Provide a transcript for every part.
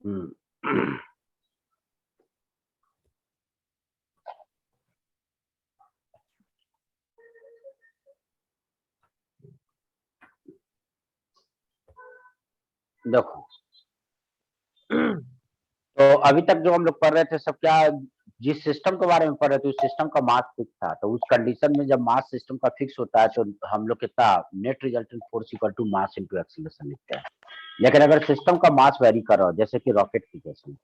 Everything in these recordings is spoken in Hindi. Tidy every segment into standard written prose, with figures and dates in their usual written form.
हम्म। देखो, तो अभी तक जो हम लोग पढ़ रहे थे सब क्या, जिस सिस्टम के बारे में पढ़ रहे थे उस सिस्टम का मास फिक्स था। तो उस कंडीशन में जब मास सिस्टम का फिक्स होता है तो हम लोग कितना net resultant force equal to mass into acceleration लिखते हैं। लेकिन अगर सिस्टम का मास वेरी कर रहा हो, जैसे कि रॉकेट की केस में,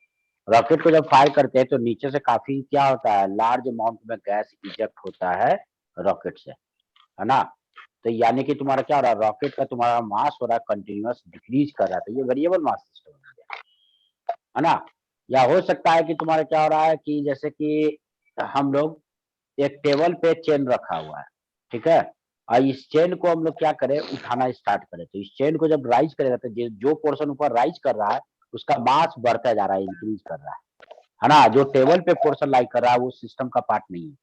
रॉकेट को जब फायर करते हैं तो नीचे से काफी क्या होता है, लार्ज अमाउंट में गैस इजेक्ट होता है रॉकेट से, है ना। तो यानी कि तुम्हारा क्या हो रहा है, रॉकेट का तुम्हारा मास हो रहा है कंटिन्यूअस डिक्रीज कर रहा है, तो ये वेरिएबल मास सिस्टम है ना। या हो सकता है कि तुम्हारा क्या हो रहा है कि जैसे कि हम लोग एक टेबल पे चेन रखा हुआ है, ठीक है, और इस चेन को हम लोग क्या करें, उठाना स्टार्ट करें, तो इस चेन को जब राइज करेगा तो जो पोर्शन ऊपर राइज कर रहा है उसका मास बढ़ता जा रहा है, इंक्रीज कर रहा है ना। जो टेबल पे पोर्शन लाई कर रहा है वो सिस्टम का पार्ट नहीं है।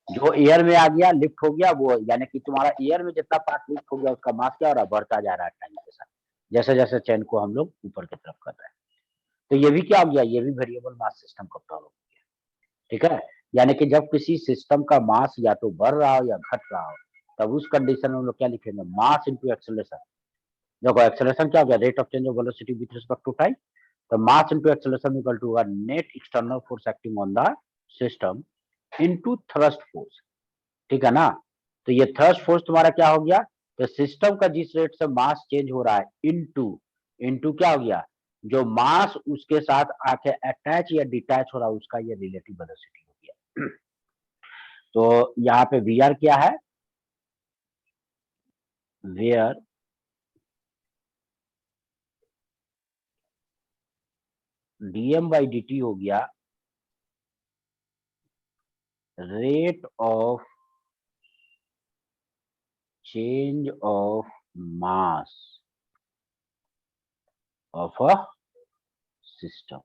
जो एयर में आ गया, लिफ्ट हो गया, वो यानी कि तुम्हारा एयर में जितना पार्ट लिफ्ट हो गया उसका मास क्या हो रहा है, बढ़ता जा रहा है टाइम के साथ, जैसे जैसे चेन को हम लोग ऊपर की तरफ कर रहे हैं। तो ये भी क्या हो गया, ये भी वेरिएबल मास सिस्टम का प्रॉब्लम हो गया, ठीक है। यानी कि जब किसी सिस्टम का मास या तो बढ़ रहा हो या घट रहा हो, तब उस कंडीशन में हम लोग क्या लिखेंगे, मास इंटू एक्सेलरेशन। देखो एक्सेलरेशन क्या हो गया, rate of change of velocity with respect to time. तो mass into acceleration equal to net external force acting on the system into thrust force, ठीक है ना। तो ये थ्रस्ट फोर्स तुम्हारा क्या हो गया, तो सिस्टम का जिस रेट से मास चेंज हो रहा है इनटू, इनटू क्या हो गया, जो मास उसके साथ आके अटैच या डिटैच हो रहा है उसका ये रिलेटिव वेलोसिटी हो गया। तो यहाँ पे वी आर क्या है, where dm by d t हो गया rate of change of mass of a system,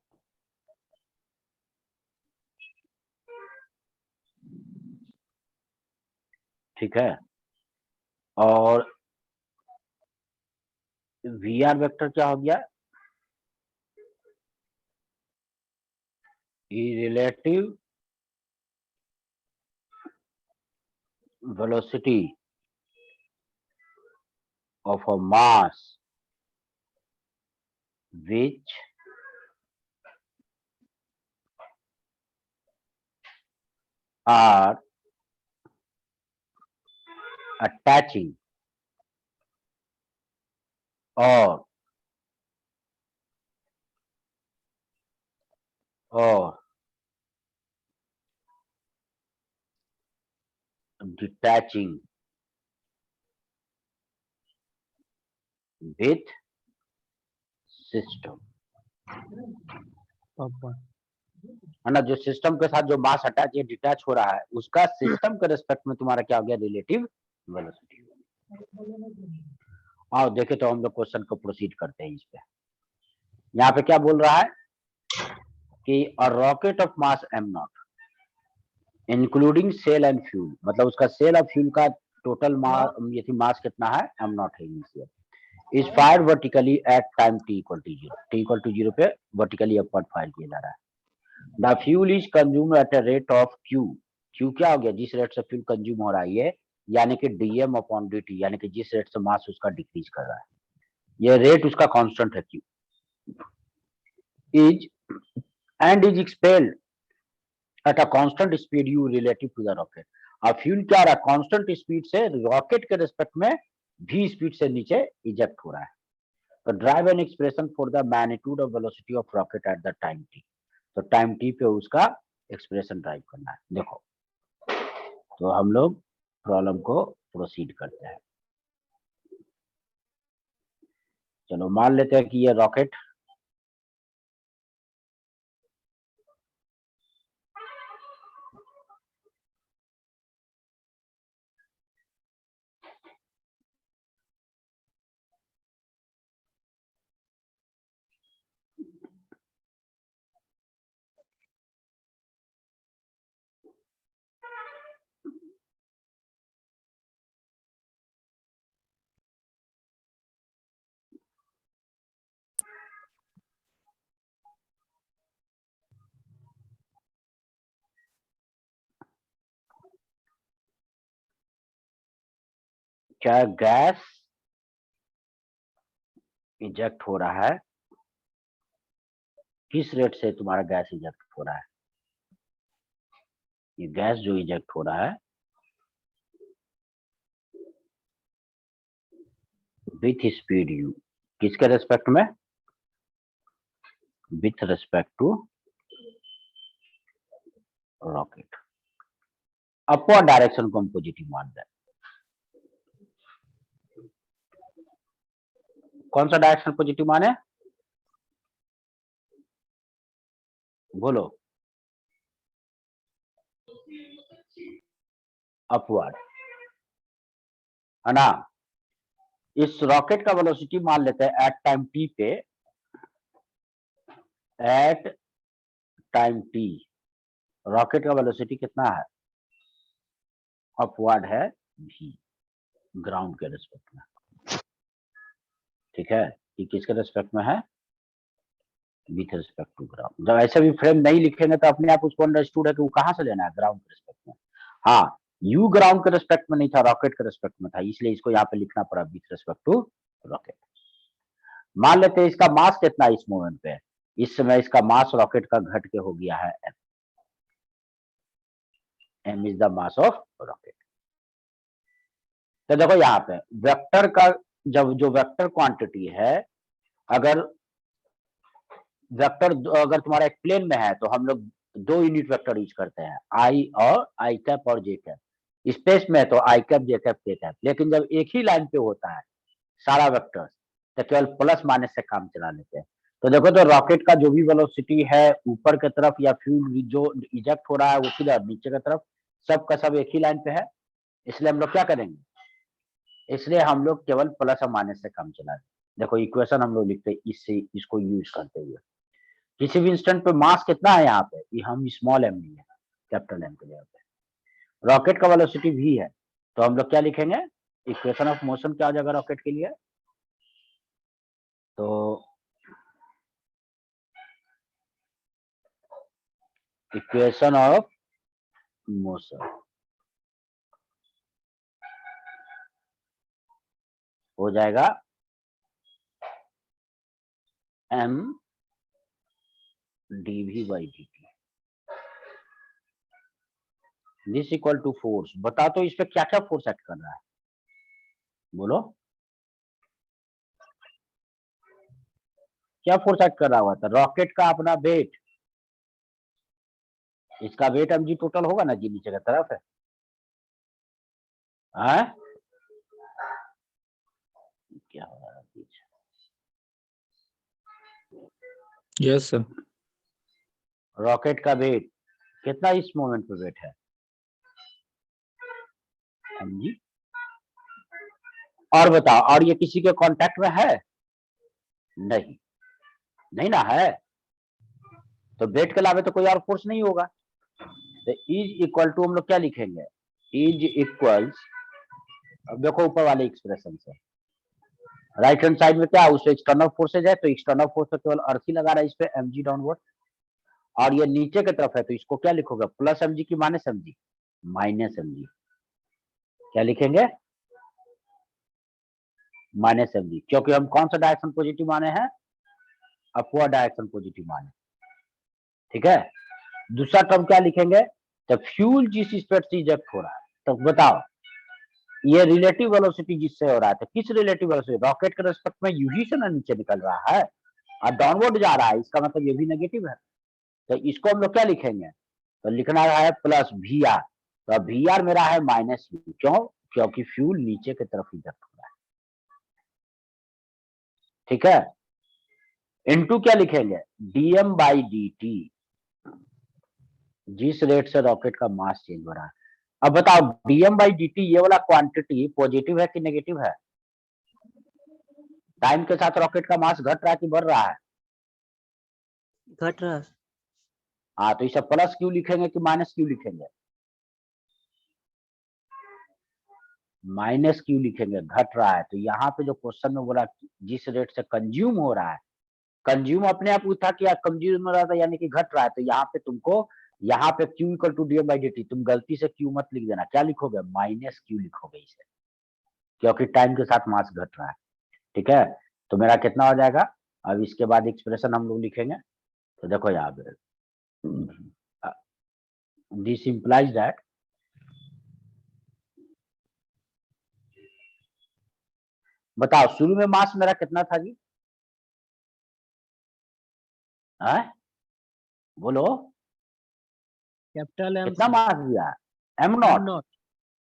ठीक है। और वी आर वेक्टर क्या हो गया, relative velocity of a mass which are attaching or detaching with system, है ना। जो सिस्टम के साथ जो मास अटैच या डिटैच हो रहा है उसका सिस्टम के रिस्पेक्ट में तुम्हारा क्या हो गया, रिलेटिव वेलोसिटी। आओ देखे तो हम लोग क्वेश्चन को प्रोसीड करते हैं इस पे। यहाँ पे क्या बोल रहा है कि a rocket of mass m naught including shell and fuel, मतलब उसका सेल और फ्यूल का टोटल मास कितना है, एम नॉट है initial, is fire vertically at time t equal to zero, t equal to zero पे वर्टिकली अपवर्ड फायर किया जा रहा है। The fuel is consume at a rate of q, q क्या हो गया, जिस रेट से फ्यूल कंज्यूम हो रहा है ये, यानी कि डीएम अपॉन डी टी, यानी कि जिस रेट से मास उसका डिक्रीज कर रहा है, ये रेट उसका कांस्टेंट है q, is and is expelled at a constant speed u relative to the rocket. अब फ्यूल क्या रहा है, कांस्टेंट स्पीड से रॉकेट के रिस्पेक्ट में भी स्पीड से नीचे इजेक्ट हो रहा है। तो drive an expression for the magnitude of velocity of rocket at the time T, तो टाइम टी पे उसका एक्सप्रेशन ड्राइव करना है। देखो, तो हम लोग प्रॉब्लम को प्रोसीड करते हैं। चलो मान लेते हैं कि ये रॉकेट क्या गैस इजेक्ट हो रहा है, किस रेट से तुम्हारा गैस इजेक्ट हो रहा है? ये गैस जो इजेक्ट हो रहा है विथ स्पीड यू, किसके रेस्पेक्ट में? With respect to rocket. Upward direction को हम पॉजिटिव मान रहे हैं। कौन सा डायरेक्शन पॉजिटिव माने? बोलो। अपवर्ड, है ना? इस रॉकेट का वेलोसिटी मान लेते हैं एट टाइम टी पे, एट टाइम टी रॉकेट का वेलोसिटी कितना है? अपवर्ड है भी, ग्राउंड के रेस्पेक्ट में। ठीक है, ये किसके रेस्पेक्ट में है? With respect to ground. जब ऐसे भी फ्रेम नहीं लिखेंगे तो अपने आप उसको अंडरस्टूड है कि वो कहां से लेना है, ग्राउंड के रेस्पेक्ट में। हाँ, यू ग्राउंड के रेस्पेक्ट में नहीं था, रॉकेट के रेस्पेक्ट में था, इसलिए इसको यहाँ पे लिखना पड़ा विथ रेस्पेक्ट टू रॉकेट। मान लेते हैं इसका मास कितना इस मोमेंट पे, इस समय इसका मास रॉकेट का घट के हो गया है m। m is the mass of rocket. तो देखो यहाँ पे वेक्टर का, जब जो वेक्टर क्वांटिटी है, अगर वेक्टर अगर तुम्हारा एक प्लेन में है तो हम लोग दो यूनिट वेक्टर यूज करते हैं, आई और आई कैप और जे कैप। स्पेस में है तो आई कैप जे कैप के कैप। लेकिन जब एक ही लाइन पे होता है सारा वेक्टर, तो केवल प्लस माइनस से काम चला लेते हैं। तो देखो, तो रॉकेट का जो भी वेलोसिटी है ऊपर की तरफ, या फ्यूल जो इजेक्ट हो रहा है वो किधर, नीचे की तरफ, सब का सब एक ही लाइन पे है। इसलिए हम लोग क्या करेंगे, इसलिए हम लोग केवल प्लस और माइनस से काम चला लेते। देखो इक्वेशन हम लोग लिखते हैं इससे, इसको यूज करते हुए। किसी भी इंस्टेंट पे मास कितना है यहाँ पे, ये हम स्मॉल एम नहीं है, कैपिटल एम के जगह पे। रॉकेट का वेलोसिटी भी है, तो हम लोग क्या लिखेंगे, इक्वेशन ऑफ मोशन क्या हो जाएगा रॉकेट के लिए? तो इक्वेशन ऑफ मोशन हो जाएगा m dv by dt, this equal to force. बता तो इस पे क्या क्या फोर्स एक्ट कर रहा है, बोलो क्या फोर्स एक्ट कर रहा हुआ था? रॉकेट का अपना वेट, इसका वेट mg टोटल होगा ना जी, नीचे की तरफ है। क्या हो रहा है पीछे? Yes sir. रॉकेट का वेट कितना इस मोमेंट पे वेट है? mg। और बताओ, और ये किसी के कांटेक्ट में है? नहीं, नहीं ना है, तो वेट के अलावा तो कोई और फोर्स नहीं होगा। तो इज इक्वल टू हम लोग क्या लिखेंगे, इज इक्वल्स, अब देखो ऊपर वाले एक्सप्रेशन से राइट हैंड साइड में क्या है, उससे एक्सटर्नल फोर्सेज है, तो एक्सटर्नल फोर्स तो केवल अर्थ ही लगा रहा है इस पे, mg डाउनवर्ड। और ये नीचे की तरफ है तो इसको क्या लिखोगे, प्लस mg की माइनस mg? Minus mg। क्या लिखेंगे, माइनस mg, क्योंकि हम कौन सा डायरेक्शन पॉजिटिव माने हैं, अपवर्ड डायरेक्शन पॉजिटिव माने। ठीक है, दूसरा टर्म क्या लिखेंगे, तो फ्यूल जिस स्पीड से इजेक्ट हो रहा है, तो बताओ ये रिलेटिव वेलोसिटी जिससे हो रहा है, तो किस रिलेटिव वेलोसिटी, रॉकेट के रेस्पेक्ट में यू ही से ना नीचे निकल रहा है और डाउनवर्ड जा रहा है, इसका मतलब ये भी नेगेटिव है। तो इसको हम लोग क्या लिखेंगे, तो लिखना है प्लस वी आर। तो वी आर मेरा है माइनस यू, क्यों, क्योंकि फ्यूल नीचे की तरफ इजेक्ट हो रहा है। ठीक है, इनटू क्या लिखेंगे, डीएम बाई डी टी, जिस रेट से रॉकेट का मास चेंज हो रहा है। अब बताओ डीएम बाई डी टी ये वाला क्वांटिटी पॉजिटिव है कि नेगेटिव है? टाइम के साथ रॉकेट का मास घट रहा है कि बढ़ रहा है? घट रहा। हाँ, तो इसे प्लस क्यों लिखेंगे कि माइनस क्यों लिखेंगे? माइनस क्यों लिखेंगे, घट रहा है। तो यहाँ पे जो क्वेश्चन में बोला जिस रेट से कंज्यूम हो रहा है, कंज्यूम अपने आप था कि कंज्यूम हो रहा था यानी कि घट रहा है, तो यहाँ पे तुमको, यहाँ पे Q equal to dm by d t, तुम गलती से Q मत लिख देना, क्या लिखोगे, माइनस Q लिखोगे इसे। क्योंकि टाइम के साथ मास घट रहा है। ठीक है, तो मेरा कितना हो जाएगा, अब इसके बाद एक्सप्रेशन हम लोग लिखेंगे। तो देखो यहाँ पे दिस इंप्लाइज दैट बताओ शुरू में मास मेरा कितना था जी? है बोलो, कैपिटल एम कितना मास दिया है? M m naught. Naught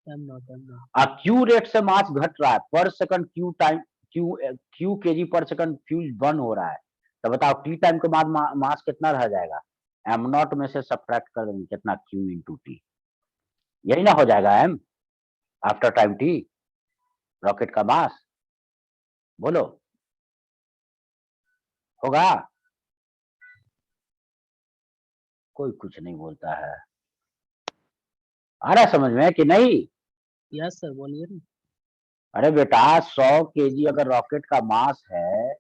m naught m naught अब क्यू रेट से मास घट रहा है, per second q time q kg per second fuel burn हो रहा है। तो बताओ टी टाइम के बाद मास कितना रह जाएगा? एम नॉट में से सब्ट्रैक्ट कर देंगे कितना, क्यू इंटू टी, यही ना हो जाएगा m after time t, rocket का मास। बोलो होगा? कोई कुछ नहीं बोलता है। आ रहा है समझ में कि नहीं? यस सर, बोलिए ना। अरे बेटा 100 केजी अगर रॉकेट का मास है,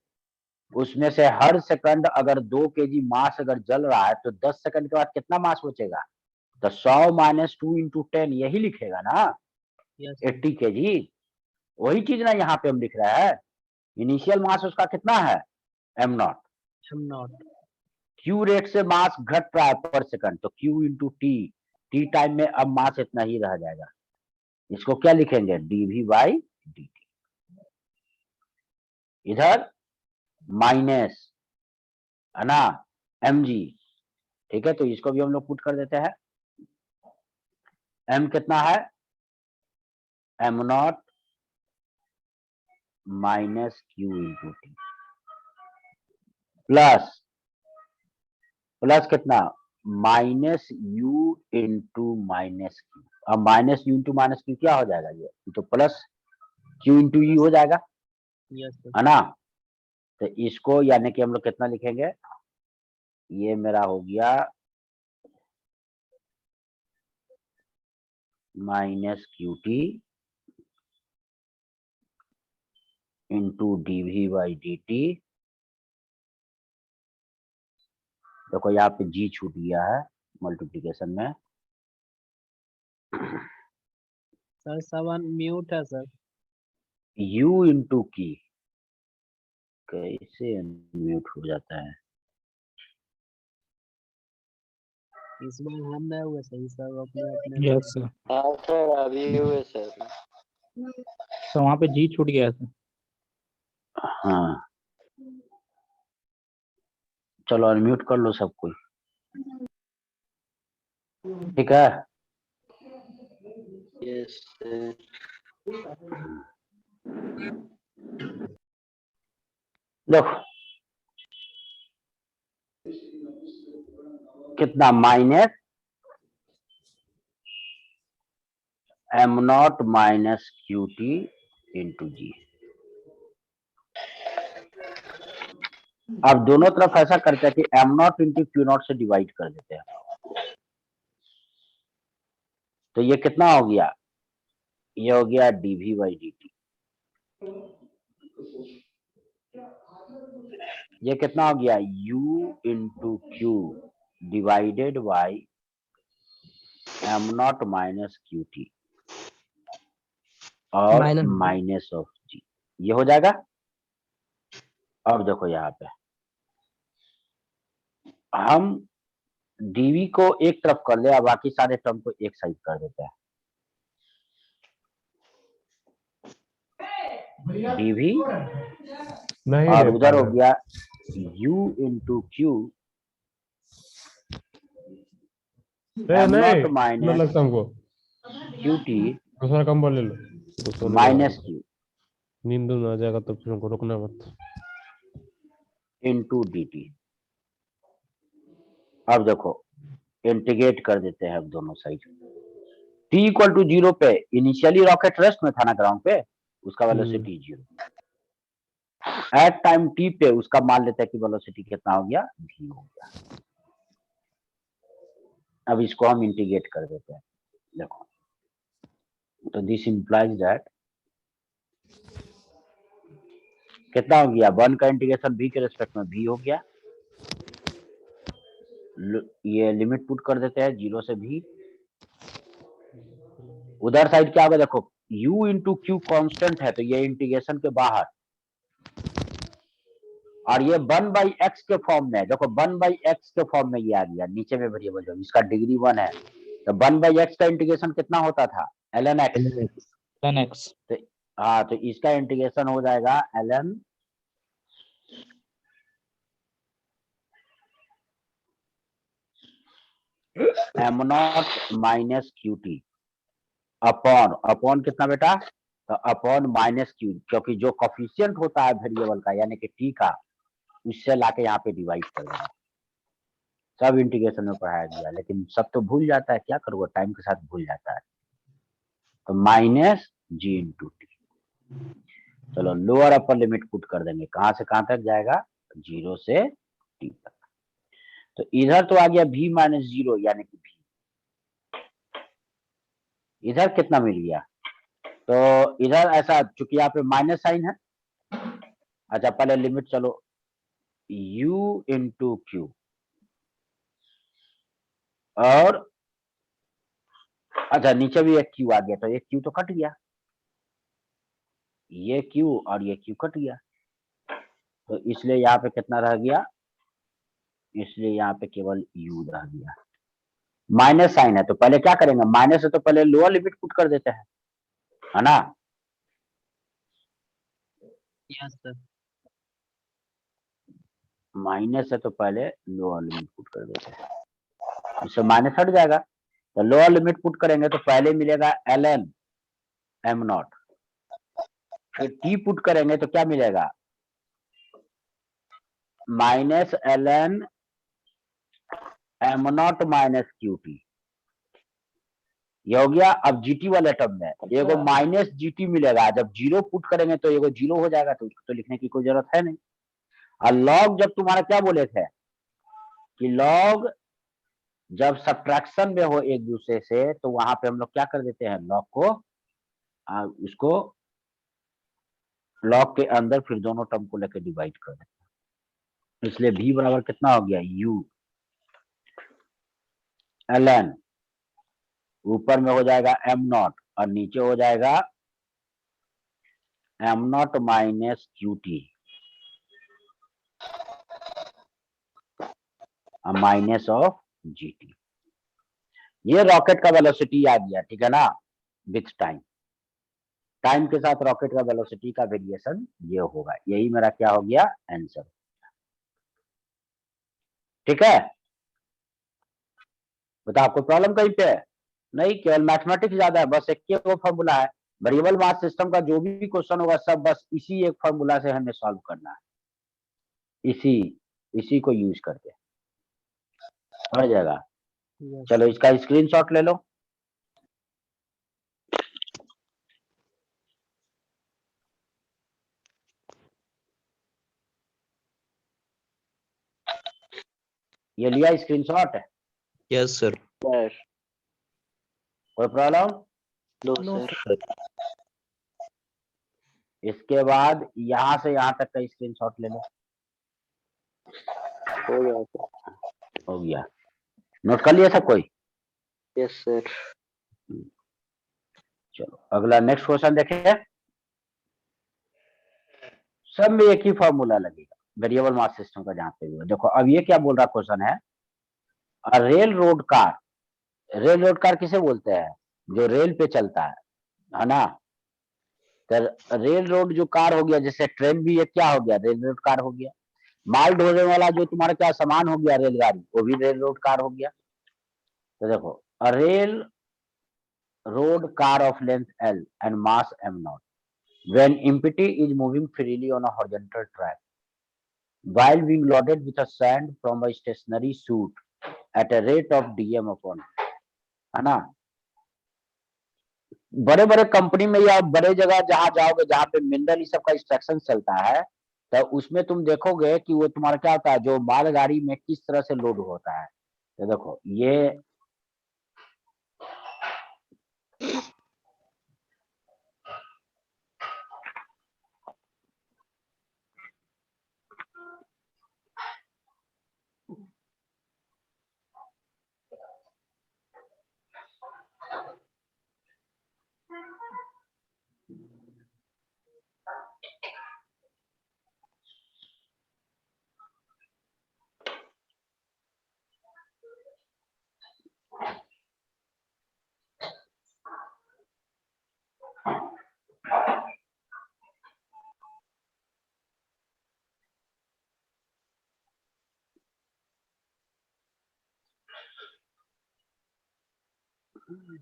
उसमें से हर सेकंड अगर 2 केजी मास अगर जल रहा है, तो 10 सेकंड के बाद कितना मास बचेगा? तो 100 माइनस 2 इंटू 10 यही लिखेगा ना, यस 80 केजी। वही चीज ना यहाँ पे हम लिख रहे हैं। इनिशियल मास उसका कितना है? M naught. M not Q rate से मास घट रहा है पर सेकंड, तो Q into T, T time में अब मास इतना ही रह जाएगा। इसको क्या लिखेंगे? Dv by d t. इधर माइनस है ना एम जी। ठीक है, तो इसको भी हम लोग पुट कर देते हैं। एम कितना है? M naught minus q into t, plus plus कितना, minus u into minus q. अब minus u into minus q क्या हो जाएगा? ये तो प्लस क्यू इंटू यू हो जाएगा, यस सर है ना। तो इसको यानी कि हम लोग कितना लिखेंगे, ये मेरा हो गया minus q t into d v by d t. देखो यहाँ पे जी छूट गया है मल्टीप्लीकेशन में। सर 7 म्यूट है सर। यू इंटू की कैसे म्यूट हो जाता है? इस बार हम नहीं हुए सही सर, अपने अपने यस सर। हाँ सर अभी हुए सर। तो वहाँ पे जी छूट गया है सर। हाँ चलो अनम्यूट कर लो सब कोई। ठीक है, यस सर। देखो कितना, minus m naught minus q t into g. अब दोनों तरफ ऐसा करते हैं कि m naught into q naught से डिवाइड कर देते हैं। तो ये कितना हो गया? ये हो गया डीवी बाई डी टी। ये कितना हो गया? You into Q divided by M naught minus q T और माइनस ऑफ जी। ये हो जाएगा। अब देखो यहाँ पे हम डीवी को एक तरफ कर ले और बाकी सारे टर्म को एक साइड कर देते हैं। डीवी और उधर हो गया u into Q M naught minus q T दूसरा कंबल ले लो, माइनस क्यू नींद आ जाएगा तो फिर उनको रुकना मत। Into D T. अब देखो इंटीग्रेट कर देते हैं अब दोनों साइड। टी इक्वल टू 0 पे इनिशियली रॉकेट रेस्ट में था ना ग्राउंड पे, उसका वेलोसिटी 0। एट टाइम टी पे उसका मान लेते हैं कि वेलोसिटी कितना हो गया, v हो गया। अब इसको हम इंटीग्रेट कर देते हैं। देखो तो दिस इंप्लाइज दैट कितना हो गया, 1 का इंटीग्रेशन v के रेस्पेक्ट में v हो गया। ये लिमिट पुट कर देते हैं 0 से v। उधर साइड क्या होगा देखो, u इंटू क्यू कॉन्स्टेंट है तो ये इंटीग्रेशन के बाहर, और ये 1/x के फॉर्म में, देखो 1/x के फॉर्म में ये आ गया नीचे में वेरिएबल, जो इसका डिग्री 1 है तो 1/x का इंटीग्रेशन कितना होता था, ln x। ln x। तो हाँ, तो इसका इंटीग्रेशन हो जाएगा ln m0 minus QT upon, upon कितना बेटा, तो अपॉन माइनस क्यू, क्योंकि जो कॉफिशिएंट होता है वेरिएबल का यानी कि टी का, उससे लाके यहाँ पे डिवाइड कर देना। सब इंटीग्रेशन में पढ़ाया गया, लेकिन सब तो भूल जाता है, क्या करोगे, टाइम के साथ भूल जाता है। तो माइनस जी इंटू टी। चलो लोअर अपर लिमिट पुट कर देंगे, कहां से कहां तक जाएगा, 0 से टी तक। तो इधर तो आ गया v माइनस 0 यानी कि v, इधर कितना मिल गया, तो इधर ऐसा चूंकि यहाँ पे माइनस साइन है, अच्छा पहले लिमिट चलो u इंटू क्यू, और अच्छा नीचे भी एक क्यू आ गया, तो एक क्यू तो कट गया, ये क्यू और ये क्यू कट गया, तो इसलिए यहाँ पे कितना रह गया, इसलिए यहाँ पे केवल u रह गया। माइनस साइन है तो पहले क्या करेंगे, माइनस है तो पहले लोअर लिमिट पुट कर देते हैं, है ना, यस सर। माइनस है तो पहले लोअर लिमिट पुट कर देते हैं, इससे माइनस हट जाएगा। तो लोअर लिमिट पुट करेंगे तो पहले मिलेगा ln m0, फिर t पुट करेंगे तो क्या मिलेगा, minus ln m0 minus QT, ये हो गया। अब जीटी वाले टर्म में एगो माइनस जीटी मिलेगा, जब जीरो पुट करेंगे तो एगो जीरो हो जाएगा, तो उसको तो लिखने की कोई जरूरत है नहीं। और लॉग जब तुम्हारा क्या बोले थे कि लॉग जब सब्ट्रैक्शन में हो एक दूसरे से, तो वहां पे हम लोग क्या कर देते हैं, लॉग को उसको लॉग के अंदर फिर दोनों टर्म को लेकर डिवाइड कर देते हैं। इसलिए v बराबर कितना हो गया, u ln, ऊपर में हो जाएगा m0 और नीचे हो जाएगा m0 minus QT minus of GT। ये रॉकेट का वेलोसिटी आ गया, ठीक है ना, विथ टाइम, टाइम के साथ रॉकेट का वेलोसिटी का वेरिएशन ये होगा, यही मेरा क्या हो गया, आंसर। ठीक है, बता आपको प्रॉब्लम कहीं पे है नहीं, केवल मैथमेटिक्स ज्यादा है, बस एक वो फॉर्मूला है, वेरिएबल मास सिस्टम का जो भी क्वेश्चन होगा सब बस इसी एक फॉर्मूला से हमें सॉल्व करना है, इसी को यूज करके हो जाएगा। यस चलो इसका स्क्रीनशॉट ले लो। ये लिया स्क्रीनशॉट, यस सर। सर कोई problem, no no sir sir. इसके बाद यहां से यहां तक का स्क्रीनशॉट ले लो। हो गया सर। हो गया, नोट कर लिया सब कोई, यस सर। चलो अगला नेक्स्ट क्वेश्चन देखें। सब में एक ही फॉर्मूला लगेगा वेरिएबल मास सिस्टम का, जहां पे भी हो। देखो अब ये क्या बोल रहा क्वेश्चन है, rail road car, rail road car किसे बोलते हैं, जो रेल पे चलता है ना, तो रेल रोड जो कार हो गया, जैसे ट्रेन भी ये क्या हो गया, रेल रोड कार हो गया। माल ढोने वाला जो तुम्हारा क्या सामान हो गया, रेलगाड़ी, वो भी रेल रोड कार हो गया। तो देखो rail road car of length L and mass m0 when empty is moving freely on a horizontal track while being loaded with a sand from a stationary chute at a rate of dm upon, है ना। बड़े बड़े कंपनी में या बड़े जगह जहां जाओगे जहां पे मिनरल सब का एक्सट्रैक्शन चलता है, तो उसमें तुम देखोगे कि वो तुम्हारा क्या होता है, जो मालगाड़ी में किस तरह से लोड होता है। तो देखो ये हम्म।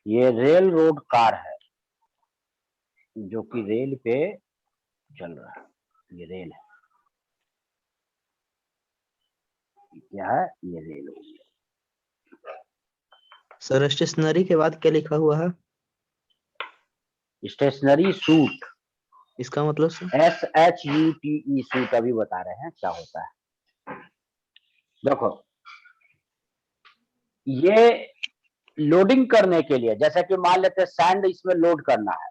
ये रेल रोड कार है जो कि रेल पे चल रहा है। ये रेल है, क्या है ये रेल हो गया। सर स्टेशनरी के बाद क्या लिखा हुआ है? स्टेशनरी सूट, इसका मतलब सर? SHUTE सूट अभी बता रहे हैं क्या होता है। देखो ये लोडिंग करने के लिए, जैसा कि मान लेते हैं सैंड इसमें लोड करना है,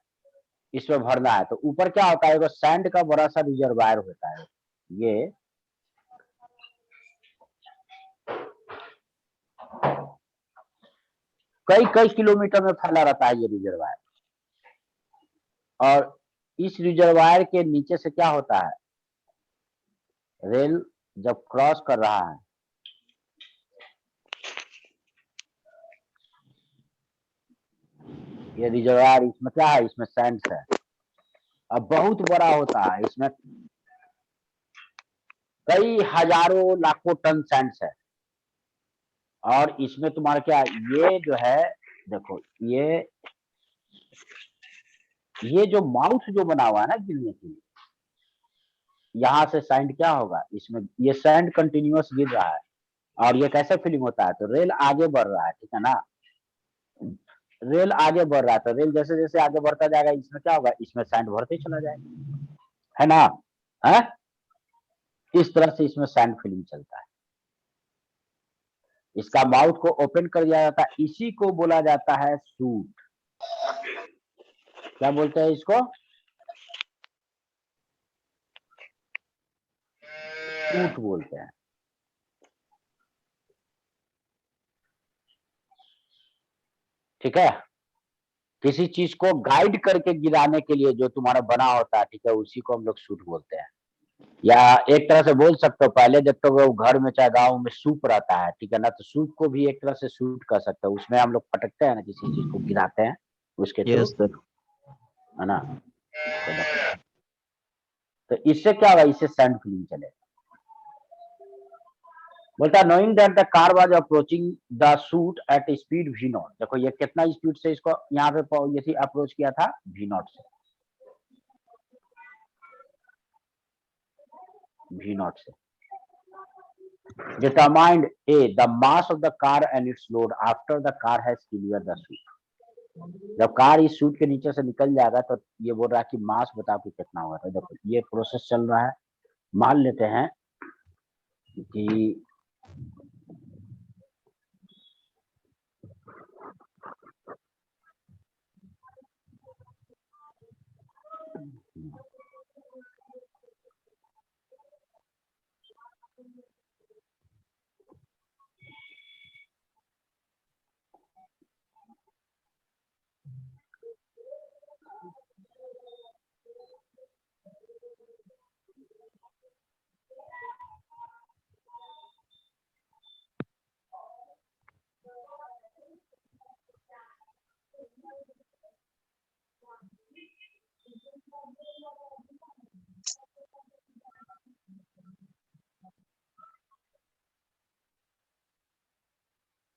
इसमें भरना है, तो ऊपर क्या होता है, सैंड का बड़ा सा रिजर्वायर होता है। ये कई कई किलोमीटर में फैला रहता है ये रिजर्वायर, और इस रिजर्वायर के नीचे से क्या होता है, रेल जब क्रॉस कर रहा है ये रिजर्वायर, इसमें क्या है, इसमें सैंड है। अब बहुत बड़ा होता है, इसमें कई हजारों लाखों टन सैंड है, और इसमें तुम्हारा क्या, ये जो है देखो ये जो माउथ जो बना हुआ है ना गिरने के लिए, यहाँ से सैंड क्या होगा, इसमें ये सैंड कंटिन्यूअस गिर रहा है, और ये कैसे फीलिंग होता है, तो रेल आगे बढ़ रहा है, ठीक है ना, रेल आगे बढ़ रहा है, तो रेल जैसे जैसे आगे बढ़ता जाएगा, इसमें क्या होगा, इसमें सैंड भरते चला जाएगा, है ना, है इस तरह से इसमें सैंड फीलिंग चलता है। इसका माउथ को ओपन कर दिया जाता है, इसी को बोला जाता है सूट। क्या बोलते हैं इसको, सूट बोलते हैं। ठीक है, किसी चीज को गाइड करके गिराने के लिए जो तुम्हारा बना होता है, ठीक है, उसी को हम लोग सूट बोलते हैं। या एक तरह से बोल सकते हो, पहले जब तक वो घर में चाहे गाँव में सूप रहता है, ठीक है ना, तो सूप को भी एक तरह से सूट कर सकते हो, उसमें हम लोग पटकते हैं ना, किसी चीज को गिराते हैं उसके थ्रू, यस सर। है ना। तो इससे क्या होगा, इससे सैंड फीलिंग चलेगा। बोलता है knowing that the car was approaching the suit at speed V0। देखो ये कितना स्पीड से इसको यहाँ पे ये अप्रोच किया था, V0 से, V0 से। Determined A the mass of the car and its load after the car has cleared the chute। जब कार इस सूट के नीचे से निकल जाएगा तो ये बोल रहा है कि मास बताओ कि कितना होगा। तो देखो ये प्रोसेस चल रहा है, मान लेते हैं कि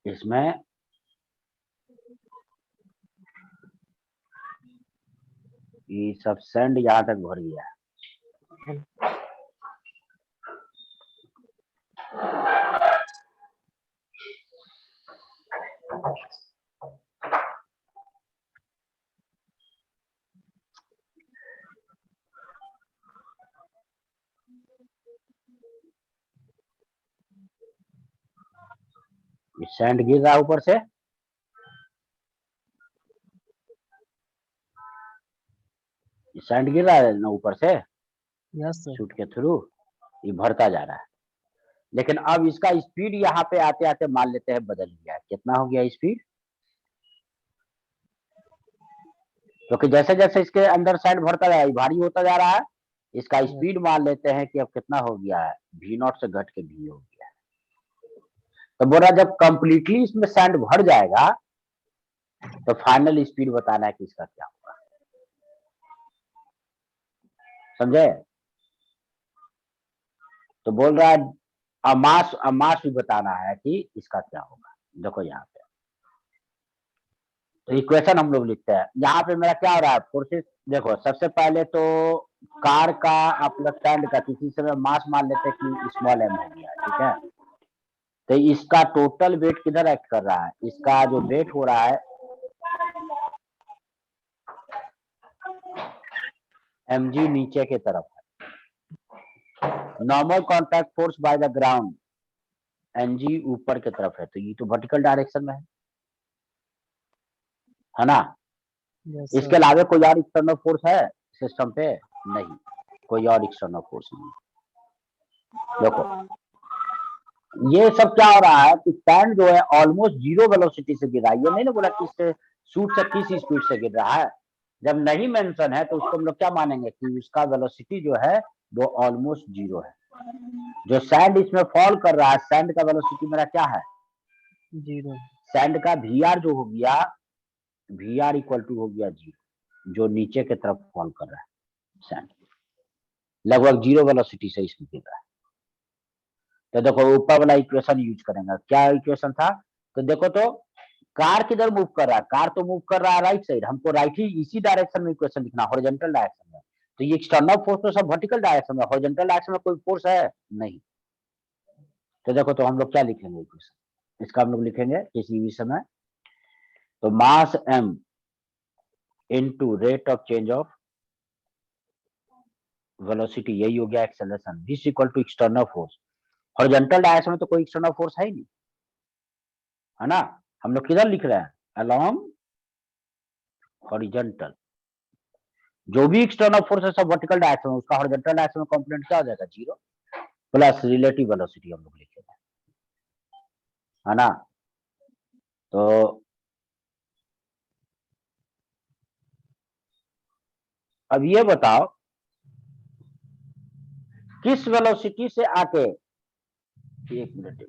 इसमें ये सब सैंड यहाँ तक भर गया है। सैंड गिर रहा है ऊपर से, सैंड गिर रहा है ना ऊपर से यस सर। शूट के थ्रू, ये भरता जा रहा है। लेकिन अब इसका स्पीड यहाँ पे आते आते मान लेते हैं बदल गया, कितना हो गया स्पीड, क्योंकि जैसे जैसे इसके अंदर सैंड भरता जा रहा है, भारी होता जा रहा है, इसका स्पीड मान लेते हैं कि अब कितना हो गया है, V0 से घट के V हो गया है। तो बोला जब कंप्लीटली इसमें सैंड भर जाएगा तो फाइनल स्पीड बताना है कि इसका क्या होगा, समझे? तो बोल रहा है मास भी बताना है कि इसका क्या होगा। देखो यहाँ पे तो इक्वेशन हम लोग लिखते हैं। यहाँ पे मेरा क्या हो रहा है, फोर्सेस। देखो सबसे पहले तो कार का आप लोग स्टैंड का किसी समय मास मान लेते हैं कि स्मॉल एम हो गया, ठीक है। तो इसका टोटल वेट किधर एक्ट कर रहा है, इसका जो वेट हो रहा है mg नीचे के तरफ है, normal contact force by the ground ng ऊपर की तरफ है, तो ये तो वर्टिकल डायरेक्शन में है ना। यस इसके सर। अलावा कोई और एक्सटर्नल फोर्स है सिस्टम पे? नहीं, कोई और एक्सटर्नल फोर्स नहीं। देखो ये सब क्या हो रहा है कि सैंड जो है ऑलमोस्ट जीरो वेलोसिटी से गिर रहा है। ये नहीं ना बोला कि इससे शूट से किस स्पीड से गिर रहा है। जब नहीं मेंशन है तो उसको हम लोग क्या मानेंगे कि उसका वेलोसिटी जो है वो ऑलमोस्ट जीरो है। जो सैंड इसमें फॉल कर रहा है, सैंड का वेलोसिटी मेरा क्या है, 0। सैंड का वी जो हो गया, वी इक्वल टू हो गया जीरो, जो नीचे की तरफ फॉल कर रहा है सैंड, लगभग जीरो वेलोसिटी से इसमें गिर रहा है। तो देखो ऊपर वाला इक्वेशन यूज करेंगे। क्या इक्वेशन था, तो देखो तो कार किधर मूव कर रहा है, कार तो मूव कर रहा है राइट साइड, हमको राइट ही इसी डायरेक्शन में इक्वेशन लिखना, हॉरिजॉन्टल डायरेक्शन में। तो ये एक्सटर्नल फोर्स तो सब वर्टिकल डायरेक्शन में, हॉरिजॉन्टल डायरेक्शन में कोई फोर्स है नहीं। तो देखो तो हम लोग क्या लिखेंगे इक्वेशन, इसका हम लोग लिखेंगे किसी भी समय, तो mass m into rate of change of velocity, यही हो गया acceleration, this equal to external force. Horizontal direction में तो कोई एक्सटर्नल फोर्स है ही नहीं, है ना। हम लोग किधर लिख रहे हैं, अलोंग हॉरिजॉन्टल। जो भी एक्सटर्नल फोर्स है सब वर्टिकल डायरेक्शन में, उसका हॉरिजॉन्टल डायरेक्शन में कंपोनेंट क्या हो जाएगा, जीरो, प्लस रिलेटिव वेलोसिटी हम लोग लिखेंगे, है ना। तो अब ये बताओ किस वेलोसिटी से आके, एक मिनट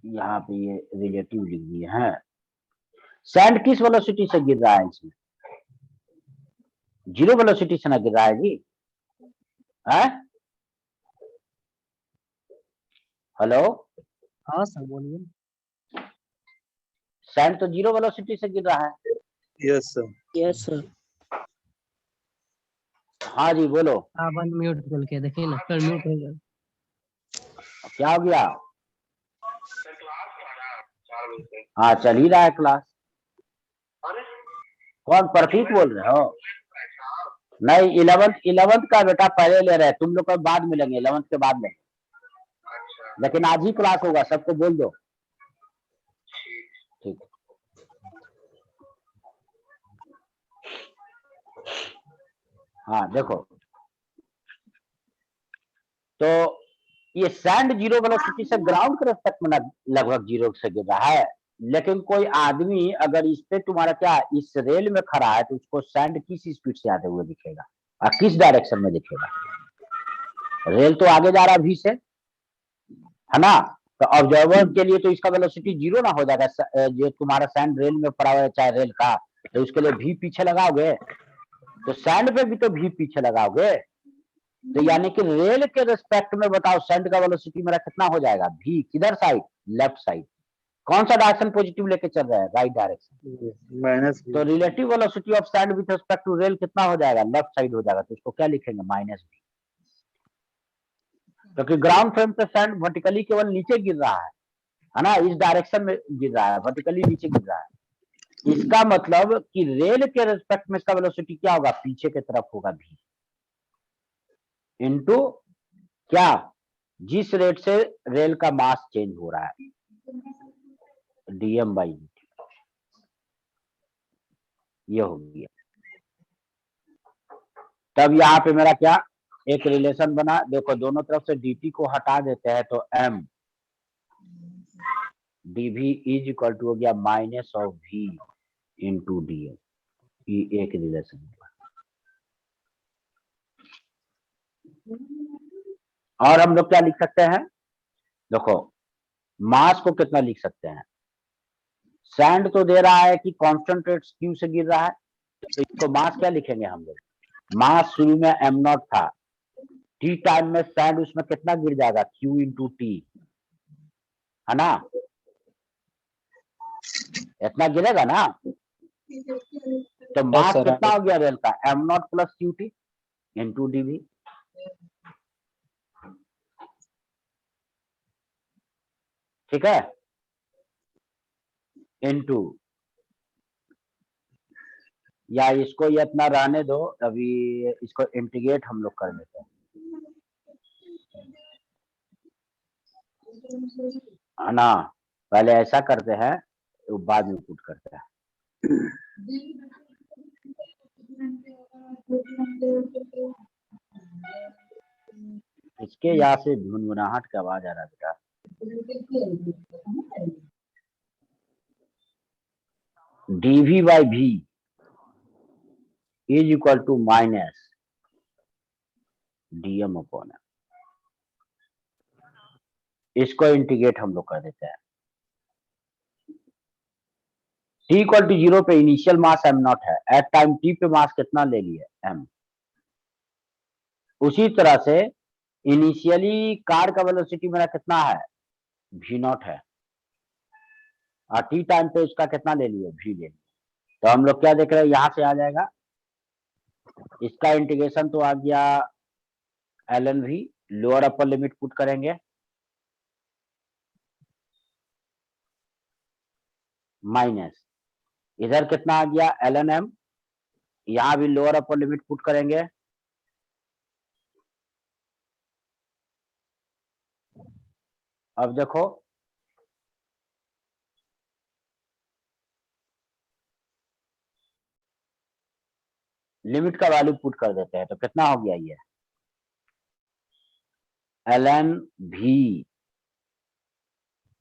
यहाँ पे ये रिलेटिव लिख दिए हैं, सैंड किस वेलोसिटी से गिर रहा है इसमें, जीरो वेलोसिटी से ना गिर रहा है जी, है? हेलो, हाँ सर बोलिए। सैंड तो जीरो वेलोसिटी से गिर रहा है। Yes sir. Yes sir. हाँ जी बोलो, आप अनम्यूट करके देखिए ना सर, म्यूट हो गया। क्या हो गया? हाँ चल ही रहा है क्लास। कौन प्रतीक बोल रहे हो? नहीं, 11th का बेटा पहले ले रहे हैं, तुम लोग को बाद मिलेंगे, 11th के बाद लेंगे, लेकिन आज ही क्लास होगा, सबको बोल दो, ठीक। हाँ देखो, तो ये सैंड जीरो वेलोसिटी से ग्राउंड के रेस्पेक्ट में लगभग जीरो से गिर रहा है, लेकिन कोई आदमी अगर इस पे तुम्हारा क्या इस रेल में खड़ा है तो उसको सैंड किस स्पीड से आते हुए दिखेगा और किस डायरेक्शन में दिखेगा, रेल तो आगे जा रहा है भी से, है ना। तो ऑब्जर्वर के लिए तो इसका वेलोसिटी जीरो ना हो जाएगा, जो तुम्हारा सैंड रेल में पड़ा हुआ है चाहे रेल का, तो उसके लिए भी पीछे लगाओगे, तो सैंड पे भी तो भी पीछे लगाओगे, तो यानी कि रेल के रिस्पेक्ट में बताओ सैंड का वेलोसिटी मेरा कितना हो जाएगा, भी किधर साइड, लेफ्ट साइड। कौन सा डायरेक्शन पॉजिटिव लेके चल रहा है, राइट डायरेक्शन, माइनस तो relative velocity of sand with respect to rail कितना हो जाएगा, लेफ्ट साइड हो जाएगा, तो इसको क्या लिखेंगे, माइनस भी, क्योंकि ग्राउंड फ्रेम पे सैंड वर्टिकली केवल नीचे गिर रहा है ना, इस डायरेक्शन में गिर रहा है, वर्टिकली नीचे गिर रहा है। इसका मतलब कि रेल के रिस्पेक्ट में इसका वेलोसिटी क्या होगा, पीछे की तरफ होगा भी, इनटू क्या, जिस रेट से रेल का मास चेंज हो रहा है, dm/dt, ये हो गया। तब यहाँ पे मेरा क्या एक रिलेशन बना, देखो दोनों तरफ से dt को हटा देते हैं तो m dv is equal to हो गया minus of v into dm, ये एक रिलेशन हुआ। और हम लोग क्या लिख सकते हैं, देखो मास को कितना लिख सकते हैं, सैंड तो दे रहा है कि कांस्टेंट रेट क्यू से गिर रहा है, तो इसको मास क्या लिखेंगे हम लोग? मास शुरू में एम नॉट था, टी टाइम में सैंड उसमें कितना गिर जाएगा? क्यू इंटू टी, है ना? इतना गिरेगा ना, तो मास सर कितना हो गया रेल का? Am not plus Q t into D भी। ठीक है, इंटू, या इसको ये इतना रहने दो, अभी इसको इंटीग्रेट हम लोग कर देते हैं, है ना? पहले ऐसा करते हैं, तो बाद में पुट करते हैं। इसके यहाँ से गुनगुनाहट की आवाज आ रहा है बेटा। डीवी बाई भी is equal to minus dm upon m. इसको इंटीग्रेट हम लोग कर देते हैं। टी इक्वल टू 0 पे इनिशियल मास एम नॉट है, एट टाइम टी पे मास कितना ले लिए? एम। उसी तरह से इनिशियली कार का वेलोसिटी मेरा कितना है? वी नॉट है, और टी टाइम पे उसका कितना ले लिए? वी ले लिए। तो हम लोग क्या देख रहे हैं, यहां से आ जाएगा, इसका इंटीग्रेशन तो आ गया l n v, lower upper limit put करेंगे, माइनस इधर कितना आ गया? एल एन एम, यहां भी लोअर अपर लिमिट पुट करेंगे, अब देखो लिमिट का वैल्यू पुट कर देते हैं, तो कितना हो गया ये? एल एन भी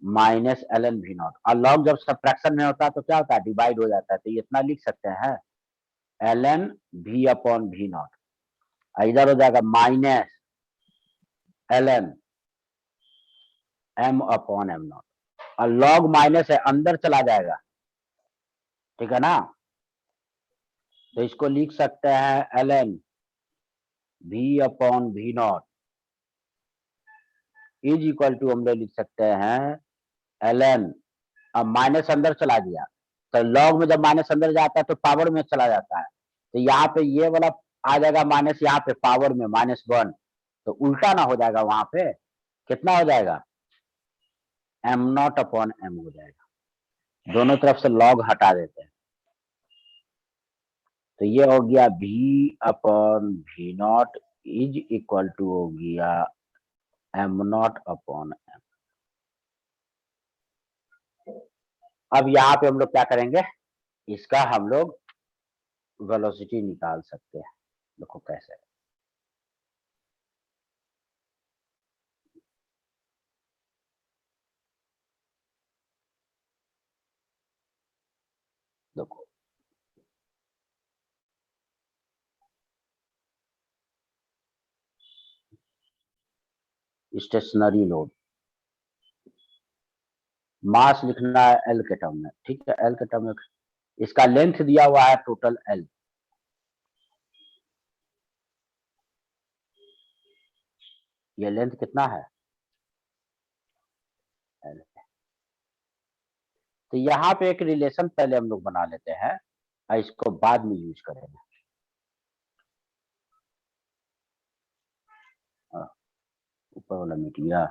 माइनस एल एन भी नॉट, और लॉग जब सब्ट्रैक्शन में होता है तो क्या होता है? डिवाइड हो जाता है, तो ये इतना लिख सकते हैं, l n v upon v naught, इधर हो जाएगा minus l n m upon m naught, और लॉग माइनस है, अंदर चला जाएगा, ठीक है ना? तो इसको लिख सकते हैं l n v upon v not is equal to, हम लोग लिख सकते हैं एल एन, अब माइनस अंदर चला गया, तो लॉग में जब माइनस अंदर जाता है तो पावर में चला जाता है, तो यहाँ पे ये वाला आ जाएगा माइनस, यहाँ पे पावर में -1, तो उल्टा ना हो जाएगा, वहां पे कितना हो जाएगा? एम नॉट अपॉन एम हो जाएगा, दोनों तरफ से लॉग हटा देते हैं, तो ये हो गया भी upon v not is equal to हो गया एम नॉट अपॉन एम। अब यहाँ पे हम लोग क्या करेंगे, इसका हम लोग वेलोसिटी निकाल सकते हैं, देखो कैसे। देखो स्टेशनरी लोड, मास लिखना है एल के टर्म में, ठीक है? एल के टर्म में इसका लेंथ दिया हुआ है टोटल एल, ये लेंथ कितना है? एल। तो यहाँ पे एक रिलेशन पहले हम लोग बना लेते हैं, और इसको बाद में यूज करेंगे। ऊपर वाला मिट गया,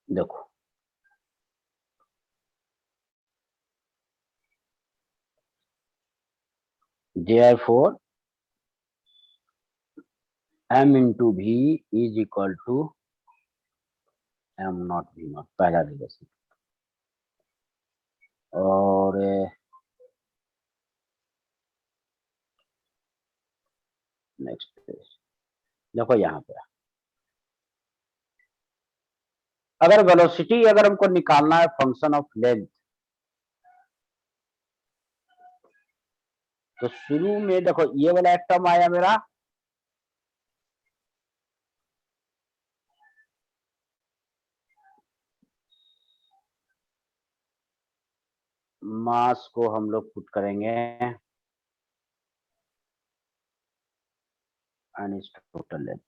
देखो therefore m into v is equal to m naught v naught, पहला रिलेशन। और नेक्स्ट पेज देखो, यहाँ पे अगर वेलोसिटी अगर हमको निकालना है फंक्शन ऑफ लेंथ, तो शुरू में देखो ये वाला एक टर्म आया मेरा, मास को हम लोग पुट करेंगे एंड इस टोटल लेंथ।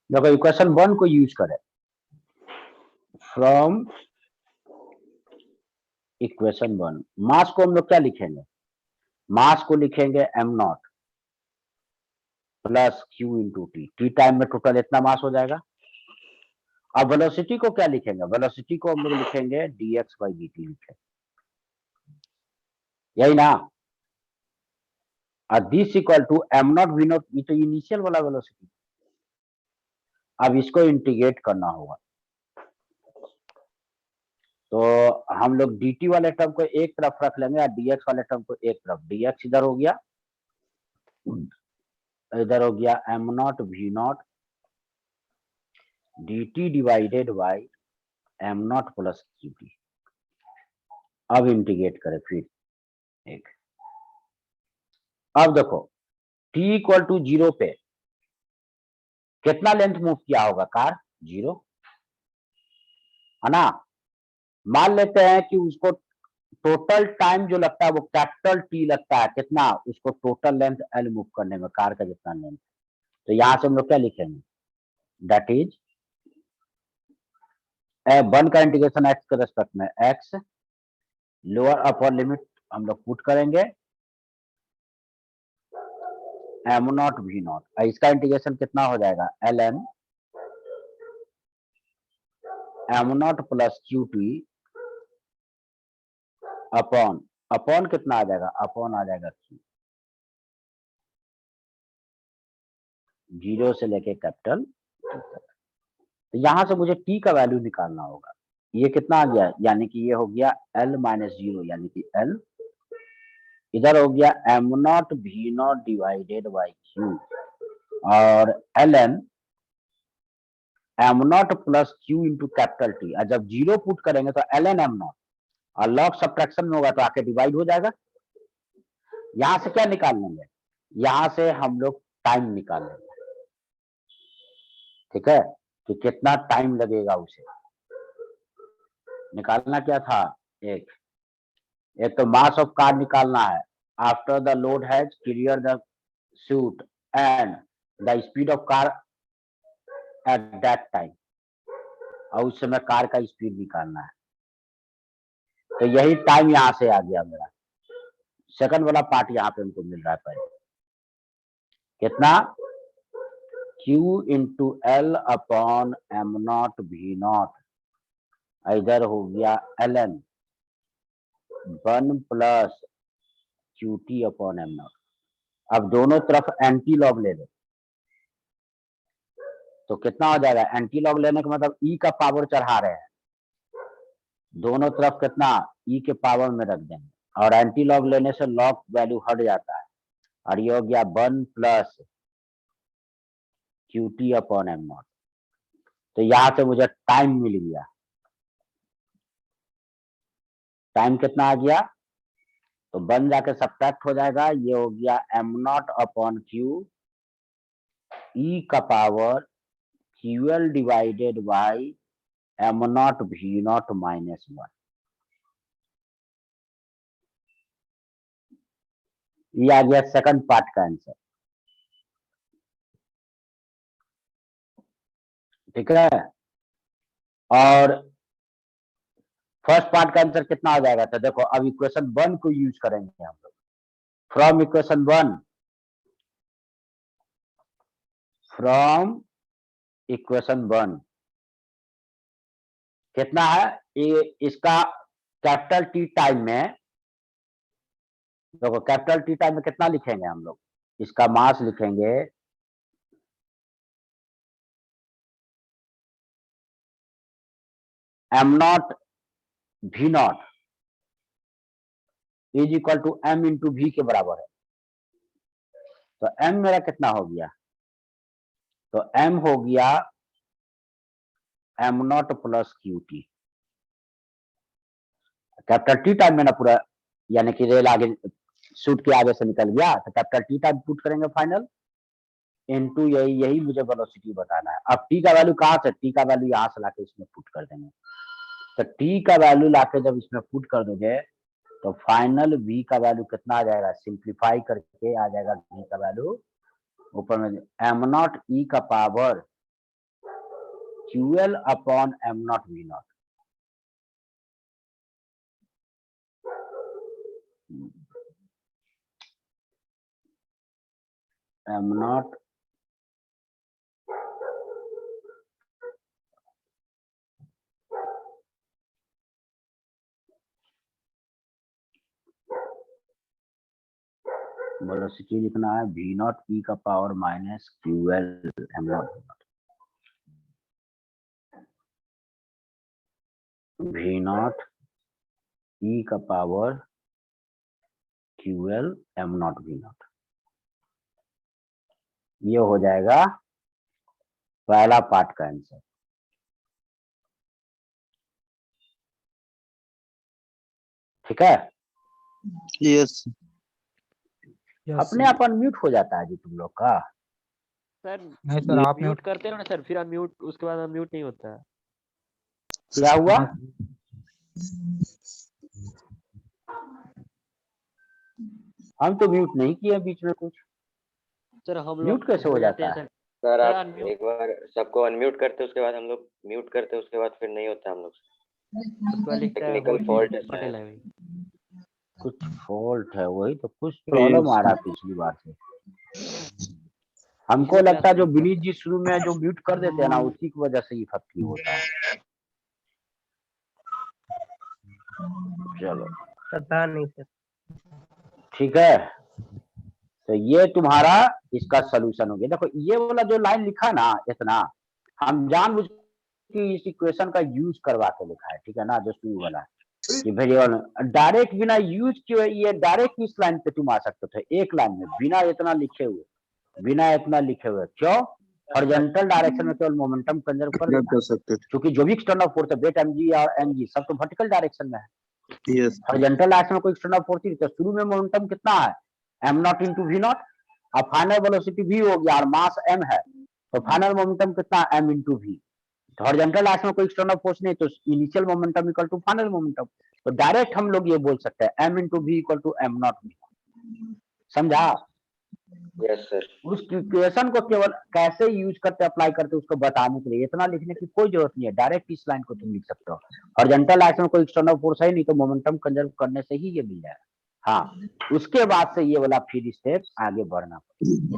देखो इक्वेशन 1 को यूज करें, फ्रॉम इक्वेशन 1 मास को हम लोग क्या लिखेंगे, मास को लिखेंगे m0 plus q into T time में टोटल इतना मास हो जाएगा। अब वेलोसिटी को क्या लिखेंगे, वेलोसिटी को हम लोग लिखेंगे dx बाई dt लिखेंगे, यही ना। This equal to m0 v0, ये तो इनिशियल वाला वेलोसिटी। अब इसको इंटीग्रेट करना होगा, तो हम लोग dt वाले टर्म को एक तरफ रख लेंगे और dx वाले टर्म को एक तरफ। dx इधर हो गया, इधर हो गया m0 v0 dt divided by m0 plus qt। अब इंटीग्रेट करें फिर एक। अब देखो t इक्वल टू 0 पे कितना लेंथ मूव किया होगा कार, 0 है ना। मान लेते हैं कि उसको टोटल टाइम जो लगता है वो कैपिटल टी लगता है, कितना, उसको टोटल लेंथ एल मूव करने में, कार का जितना लेंथ। तो यहां से हम लोग क्या लिखेंगे, दैट इज 1 का इंटीग्रेशन एक्स के रेस्पेक्ट में एक्स, लोअर अपर लिमिट हम लोग पुट करेंगे m0 v0, इसका इंटीग्रेशन कितना हो जाएगा ln m0 plus qt upon, upon कितना आ जाएगा, अपॉन आ जाएगा q, 0 से लेके कैपिटल T तक। तो यहां से मुझे t का वैल्यू निकालना होगा। ये कितना आ गया, यानी कि ये हो गया l माइनस 0, यानी कि l, इधर हो गया m0 v0 divided by q, और ln m0 plus q into capital T. और जब 0 पुट करेंगे तो ln m0 और लॉग सब्ट्रैक्शन में होगा तो आके डिवाइड हो जाएगा। यहां से क्या निकाल लेंगे, यहां से हम लोग टाइम निकाल लेंगे, ठीक है, कि कितना टाइम लगेगा उसे निकालना। क्या था, एक तो मास ऑफ कार निकालना है after the load has clear the shoot and the speed of car at that time, और उस समय कार का स्पीड निकालना है। तो यही टाइम यहां से आ गया मेरा, सेकंड वाला पार्ट यहाँ पे हमको मिल रहा है। पहले कितना, Q into L upon m0 v0, इधर हो गया ln 1 plus qt upon m0। अब दोनों तरफ एंटी लॉग ले लो तो कितना हो जाएगा, एंटी लॉग लेने का मतलब e का पावर चढ़ा रहे हैं, दोनों तरफ कितना e के पावर में रख देंगे, और एंटी लॉग लेने से लॉग वैल्यू हट जाता है, और ये हो गया 1 प्लस qt अपॉन m0। तो यहां से मुझे टाइम मिल गया, टाइम कितना आ गया, तो 1 जाके सब्ट्रैक्ट हो जाएगा, ये हो गया m0 अपॉन q e का power ql divided by m0 v0 minus 1। ये आ गया सेकंड पार्ट का आंसर, ठीक है। और फर्स्ट पार्ट का आंसर कितना हो जाएगा, तो देखो अब इक्वेशन 1 को यूज करेंगे हम लोग, फ्रॉम इक्वेशन 1, फ्रॉम इक्वेशन 1 कितना है, ये इसका कैपिटल टी टाइम में, देखो कैपिटल टी टाइम में कितना लिखेंगे हम लोग, इसका मास लिखेंगे m0 v0 is equal to m into v के बराबर है। तो m मेरा कितना हो गया, तो m हो गया m0 plus qt, capital T time में ना पूरा, यानी कि रेल आगे शूट के आगे से निकल गया, तो कैपिटल टी टाइम पुट करेंगे फाइनल, इनटू यही मुझे वेलोसिटी बताना है। अब टी का वैल्यू कहाँ से, टी का वैल्यू यहाँ से लाके इसमें पुट कर देंगे। तो टी का वैल्यू लाके जब इसमें पुट कर दोगे तो फाइनल v का वैल्यू कितना आ जाएगा, सिंप्लीफाई करके आ जाएगा v का वैल्यू ऊपर में एम नॉट ई का power QL upon m naught v naught. M naught velocity लिखना है v नॉट ई का power minus QL m naught v naught e का power QL m naught v naught. ये हो जाएगा पहला पार्ट का आंसर। ठीक है, यस अपने आप अनम्यूट हो जाता है जी तुम लोग का। सर नहीं सर, आप म्यूट करते हो ना सर, फिर अनम्यूट उसके बाद अनम्यूट नहीं होता है। क्या हुआ? हम तो म्यूट नहीं किए बीच में कुछ। सर हम लोग म्यूट कैसे हो जाता है? सर सर आप unmute- एक बार सबको अनम्यूट करते उसके बाद हम लोग म्यूट करते उसके बाद फिर नहीं होता हम लोग से। उसके बाद लिखता है टेक्निकल hold फॉल्ट है पटेल शायद। है भाई। कुछ फॉल्ट है, वही तो कुछ प्रॉब्लम आ रहा है पिछली बार से। हमको लगता है जो विनीत जी शुरू में जो म्यूट कर देते हैं ना, उसी की वजह से इफेक्टिव होता है। चलो पता नहीं सर। ठीक है, तो ये तुम्हारा इसका सोल्यूशन हो गया। देखो ये वाला जो लाइन लिखा ना, इतना हम जानबूझ के इस इक्वेशन का यूज करवा के लिखा है, ठीक है ना, जो शुरू वाला ये वेरिएबल डायरेक्ट बिना यूज किए ये डायरेक्ट इस लाइन पे तुम आ सकते थे, एक लाइन में बिना इतना लिखे हुए, बिना इतना लिखे हुए। क्यों? हॉरिजॉन्टल डायरेक्शन में केवल मोमेंटम कंजर्व कर देना, सकते क्योंकि जो भी एक्सटर्नल फोर्स है वेट mg और mg सब तो वर्टिकल डायरेक्शन में है। थे। यस हॉरिजॉन्टल डायरेक्शन में कोई एक्सटर्नल फोर्स नहीं, तो शुरू में मोमेंटम कितना है m naught into v naught, और फाइनल वेलोसिटी v हो गया और मास m है, तो फाइनल मोमेंटम कितना है m into v. Horizontal direction में कोई एक्सटर्नल फोर्स नहीं, तो initial momentum equal to final momentum. तो डायरेक्ट हम लोग ये बोल सकते हैं m into v equal to m naught v. समझा? Yes sir. उस इक्वेशन को केवल कैसे यूज करते अप्लाई करते उसको बताने के लिए इतना लिखने की कोई जरूरत नहीं है, डायरेक्ट इस लाइन को तुम लिख सकते हो। हॉरिजॉन्टल डायरेक्शन में कोई एक्सटर्नल फोर्स है नहीं, तो मोमेंटम कंजर्व करने से ही ये मिल जाएगा। हाँ, उसके बाद से ये वाला फिर स्टेप आगे बढ़ना पड़ेगा।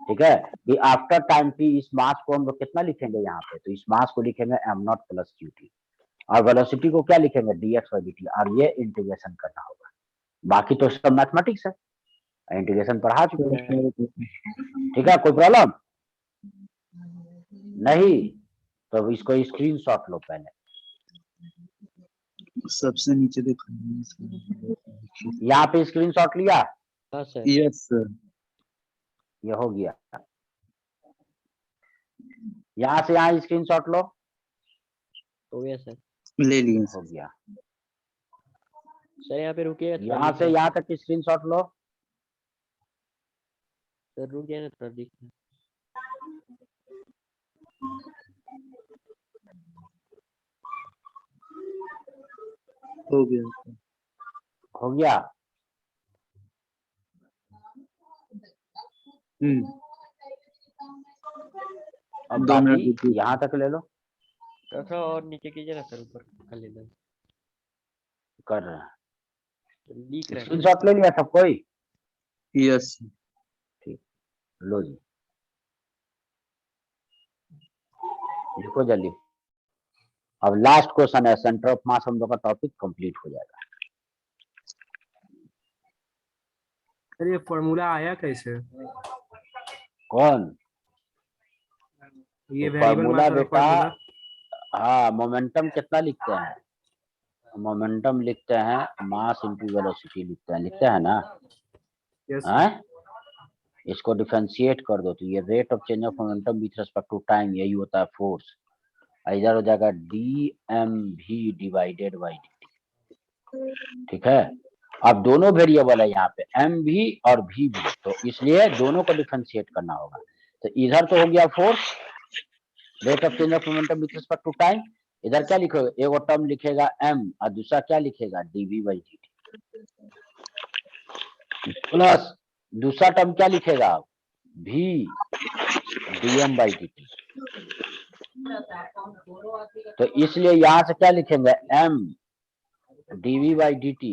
ठीक है, कि आफ्टर टाइम टी इस मास को हम लोग कितना लिखेंगे यहाँ पे, तो इस मास को लिखेंगे am not plus Q T, और वेलोसिटी को क्या लिखेंगे dx बाई dt, और ये इंटीग्रेशन करना होगा। बाकी तो सब मैथमेटिक्स है, इंटीग्रेशन पढ़ा चुके हैं। ठीक है, कोई प्रॉब्लम नहीं? तो इसको स्क्रीनशॉट लो पहले, सबसे नीचे देखो। यहाँ पे स्क्रीनशॉट लिया, हाँ सर। Yes sir. ये हो गया। यहाँ से यहाँ स्क्रीनशॉट लो, हो गया सर। ले लिए हो गया। सर यहाँ पे रुकिएगा थोड़ा यहाँ लिख से रहा यहाँ तक स्क्रीनशॉट लो। हूँ। सर रुक गया ना, थोड़ा लिख रहा हूँ। हो गया। हो गया। अब 2 मिनट बाकी रुकिए। यहाँ तक ले लो। थोड़ा और नीचे कीजिए ना सर, ऊपर कर लेना। कर रहे हैं, लिख रहे हैं। स्क्रीनशॉट ले लिया सब कोई? यस लो जी, लिखो जल्दी। अब लास्ट क्वेश्चन है, सेंटर ऑफ मास हम लोग का टॉपिक कंप्लीट हो जाएगा। सर ये फॉर्मूला आया कैसे? कौन? ये तो वेरिएबल फॉर्मूला मास और बेटा, फॉर्मूला हाँ मोमेंटम कितना लिखते हैं? मोमेंटम लिखते हैं मास इंटू वेलोसिटी लिखते हैं ना? यस हैं? इसको डिफरेंशिएट कर दो तो ये rate of change of momentum with respect to time, यही होता है फोर्स। इधर हो जाएगा dmv डिवाइडेड बाई dt। ठीक है, अब दोनों वेरिएबल है यहाँ पे mv और vv, तो इसलिए दोनों को डिफरेंशिएट करना होगा। तो इधर तो हो गया force, rate of change of momentum with respect to time. इधर क्या लिखोगे, एगो टर्म लिखेगा m और दूसरा क्या लिखेगा dv/dt, प्लस दूसरा टर्म क्या लिखेगा v dm/dt। तो इसलिए यहां से क्या लिखेंगे m dv/dt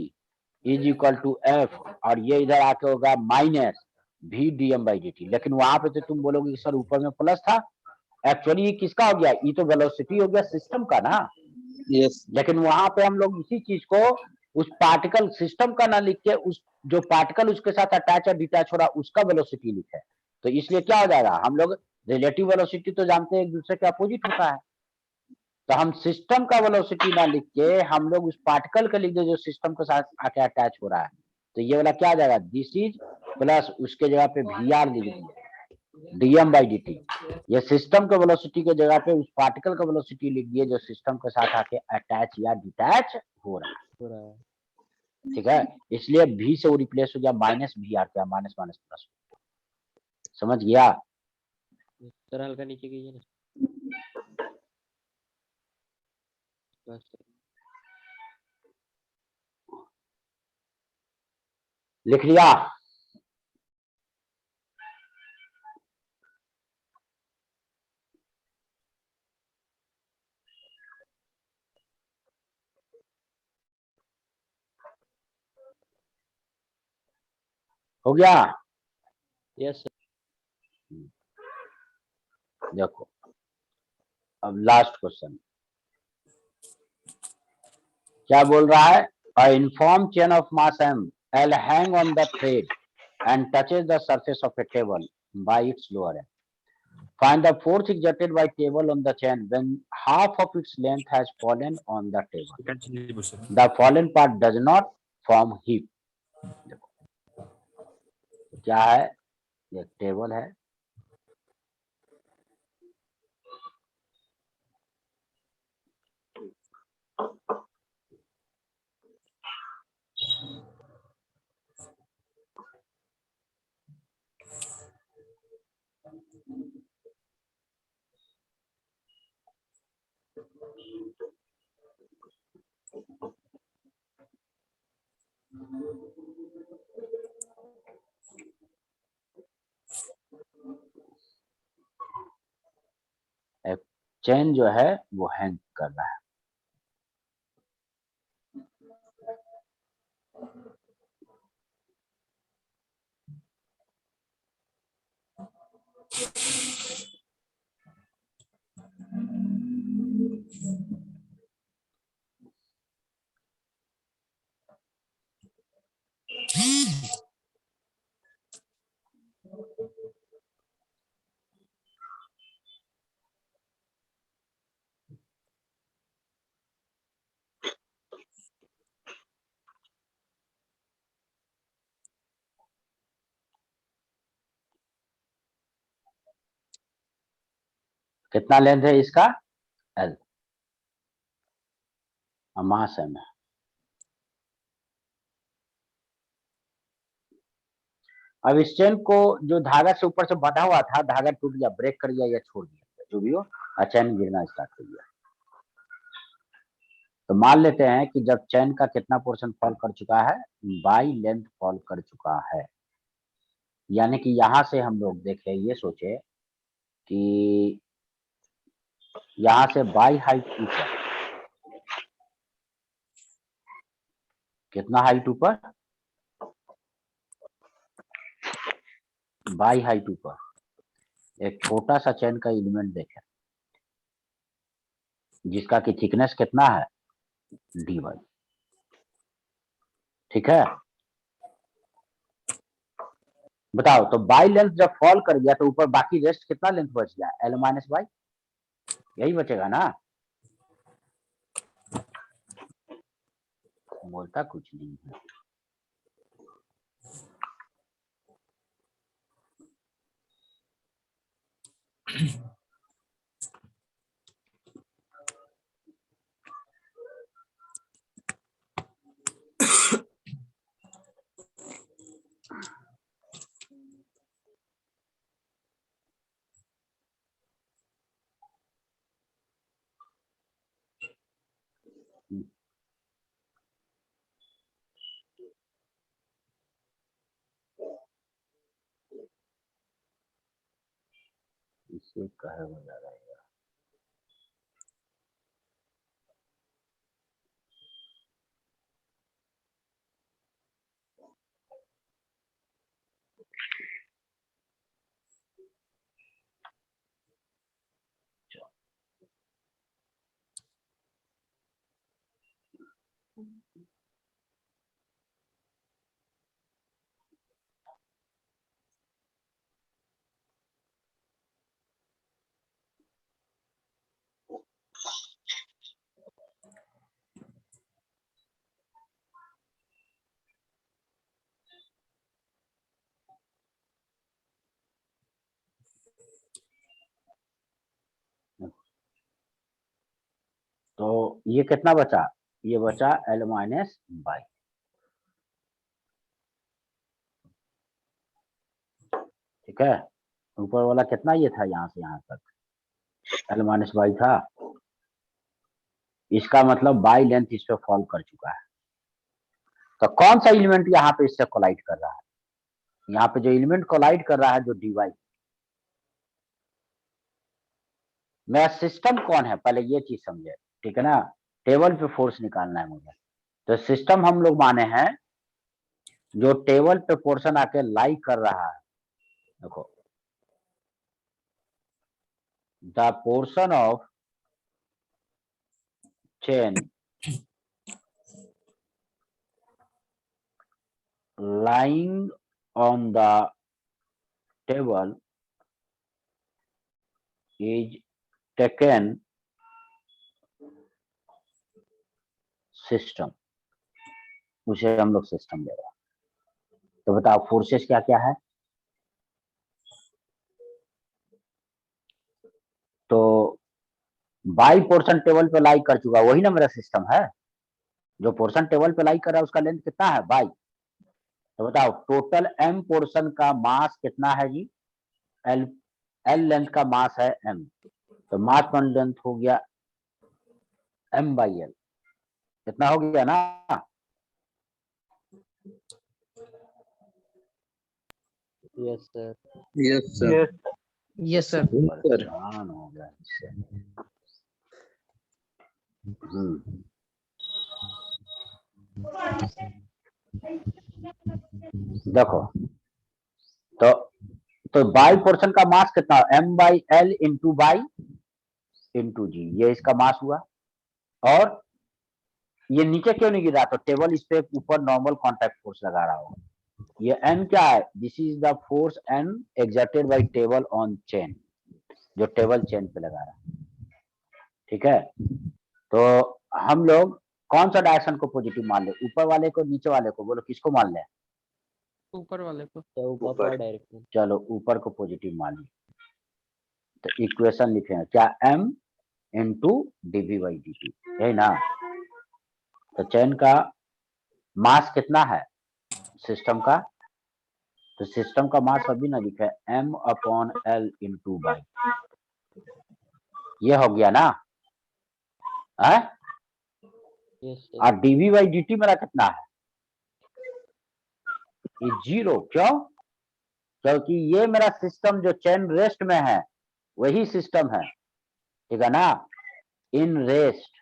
is equal to f, और ये इधर आके होगा माइनस v dm/dt। लेकिन वहां पे तो तुम बोलोगे कि सर ऊपर में प्लस था, एक्चुअली ये किसका हो गया, ये तो वेलोसिटी हो गया सिस्टम का ना। यस लेकिन वहां पे हम लोग इसी चीज को उस पार्टिकल सिस्टम का ना लिख के उस जो पार्टिकल उसके साथ अटैच और डिटैच हो रहा उसका वेलोसिटी लिखे। तो इसलिए क्या हो जाएगा, हम लोग रिलेटिव वेलोसिटी तो जानते हैं एक दूसरे के अपोजिट होता है, तो हम सिस्टम का वेलोसिटी ना लिख के हम लोग उस पार्टिकल का लिख दे जो सिस्टम के साथ आके अटैच हो रहा है। तो ये वाला क्या आ जाएगा, दिस इज प्लस उसके जगह पे वी लिख देंगे dm/dt। ये सिस्टम के वेलोसिटी के जगह पे उस पार्टिकल का वेलोसिटी लिख दिए जो सिस्टम के साथ आके अटैच या डिटैच हो रहा है। ठीक है, इसलिए v से वो रिप्लेस हो गया माइनस वी आर, क्या माइनस माइनस प्लस। समझ गया? सर हल्का नीचे कीजिए ना, बस। लिख लिया? हो गया? Yes sir. देखो अब लास्ट क्वेश्चन क्या बोल रहा है, a uniform chain of mass m L hang on the thread and touches the surface of a table by its lower end. Find the force exerted by table on the chain when half of its length has fallen on the table. The fallen part does not form heap. क्या है, ये टेबल है, एक चेन जो है वो हैंग कर रहा है। कितना लेंथ है इसका, L, मास m है। अब इस चेन को जो धागा से ऊपर से बंधा हुआ था, धागा टूट गया, ब्रेक कर गया या छोड़ दिया, जो भी हो, चैन गिरना स्टार्ट हो गया। तो मान लेते हैं कि जब चैन का कितना पोर्शन फॉल कर चुका है, बाई लेंथ फॉल कर चुका है, यानी कि यहां से हम लोग देखे, ये सोचे कि यहां से बाई हाइट ऊपर, कितना हाइट ऊपर, बाई हाइट ऊपर एक छोटा सा चैन का एलिमेंट देखें जिसका कि थिकनेस कितना है, dy। ठीक है, बताओ तो बाई लेंथ जब फॉल कर गया तो ऊपर बाकी रेस्ट कितना लेंथ बच गया, L माइनस बाई, यही बचेगा ना। बोलता कुछ नहीं है। से कहे बजा रहेगा। तो ये कितना बचा, ये बचा L माइनस बाई। ठीक है, ऊपर वाला कितना ये था, यहाँ से यहाँ तक L माइनस बाई था। इसका मतलब बाई लेंथ इस पे फॉल कर चुका है। तो कौन सा एलिमेंट यहाँ पे इससे कोलाइड कर रहा है? यहाँ पे जो एलिमेंट कोलाइड कर रहा है जो dy, मेरा सिस्टम कौन है, पहले ये चीज समझे। ठीक है ना, टेबल पे फोर्स निकालना है मुझे। तो सिस्टम हम लोग माने हैं जो टेबल पे पोर्शन आके लाई कर रहा है। देखो, the portion of chain lying on the table is taken system, उसे हम लोग सिस्टम ले रहे हैं। तो बताओ फोर्सेस क्या क्या है? तो बाई पोर्शन टेबल पे लाई कर चुका, वही ना मेरा सिस्टम है। जो पोर्शन टेबल पे लाई कर रहा है उसका लेंथ कितना है, बाई। तो बताओ टोटल m पोर्शन का मास कितना है जी, l लेंथ का मास है m। तो मास वन लेंथ हो गया m बाई l, कितना हो गया ना। Yes sir. Yes sir. Yes sir. परेशान हो गया इससे। देखो तो बाई पोर्शन का मास कितना, m by L into by into g, ये इसका मास हुआ। और ये नीचे क्यों नहीं गिरा, तो टेबल इस पे ऊपर नॉर्मल कांटेक्ट फोर्स लगा रहा होगा। ये n क्या है, this is the force n exerted by table on chain, जो टेबल चेन पे लगा रहा है। ठीक है, तो हम लोग कौन सा डायरेक्शन को पॉजिटिव मान ले, ऊपर वाले को नीचे वाले को, बोलो किसको मान ले? ऊपर वाले को। ऊपर डायरेक्शन। चलो ऊपर को पॉजिटिव मान ली। तो इक्वेशन लिखेंगे क्या, m into dv by dt, यही ना। तो चेन का मास कितना है सिस्टम का, तो सिस्टम का मास अभी ना लिखा है m upon l into by, ये हो गया ना है। Yes sir. और dv बाई dt मेरा कितना है, ये जीरो। क्यों? क्योंकि ये मेरा सिस्टम जो चेन रेस्ट में है वही सिस्टम है। ठीक है ना, इन रेस्ट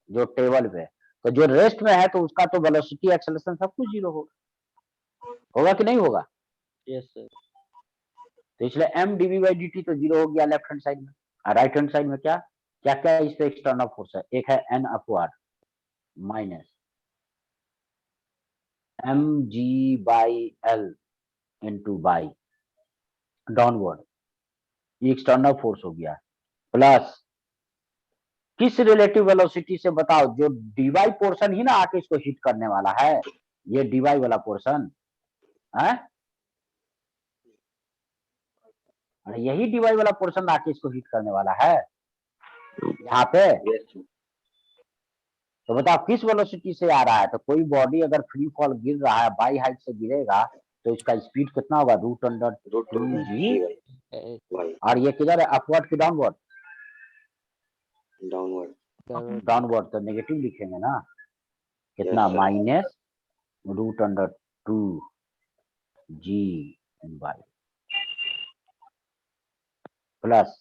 जो टेबल पे, तो जो रेस्ट में है तो उसका तो वेलोसिटी एक्सेलरेशन सब कुछ जीरो होगा कि नहीं होगा? Yes sir. तो इसलिए m dv बाई dt तो जीरो हो गया लेफ्ट हैंड साइड में। और राइट हैंड साइड में क्या क्या क्या इस पे एक्सटर्नल फोर्स है, एक है n upward minus mg by l into by downward, ये एक्सटर्नल फोर्स हो गया, प्लस किस रिलेटिव वेलोसिटी से बताओ, जो dy पोर्शन ही ना आके इसको हिट करने वाला है, ये dy वाला पोर्शन है, यही dy वाला पोर्शन आके इसको हिट करने वाला है यहाँ पे। तो बताओ किस वेलोसिटी से आ रहा है। तो कोई बॉडी अगर फ्री फॉल गिर रहा है, बाई हाइट से गिरेगा, तो इसका स्पीड कितना होगा, रूट अंडर 2g। और ये किधर है, अपवर्ड की डाउनवर्ड? डाउनवर्ड, तो नेगेटिव लिखेंगे ना, कितना, minus root under 2g by plus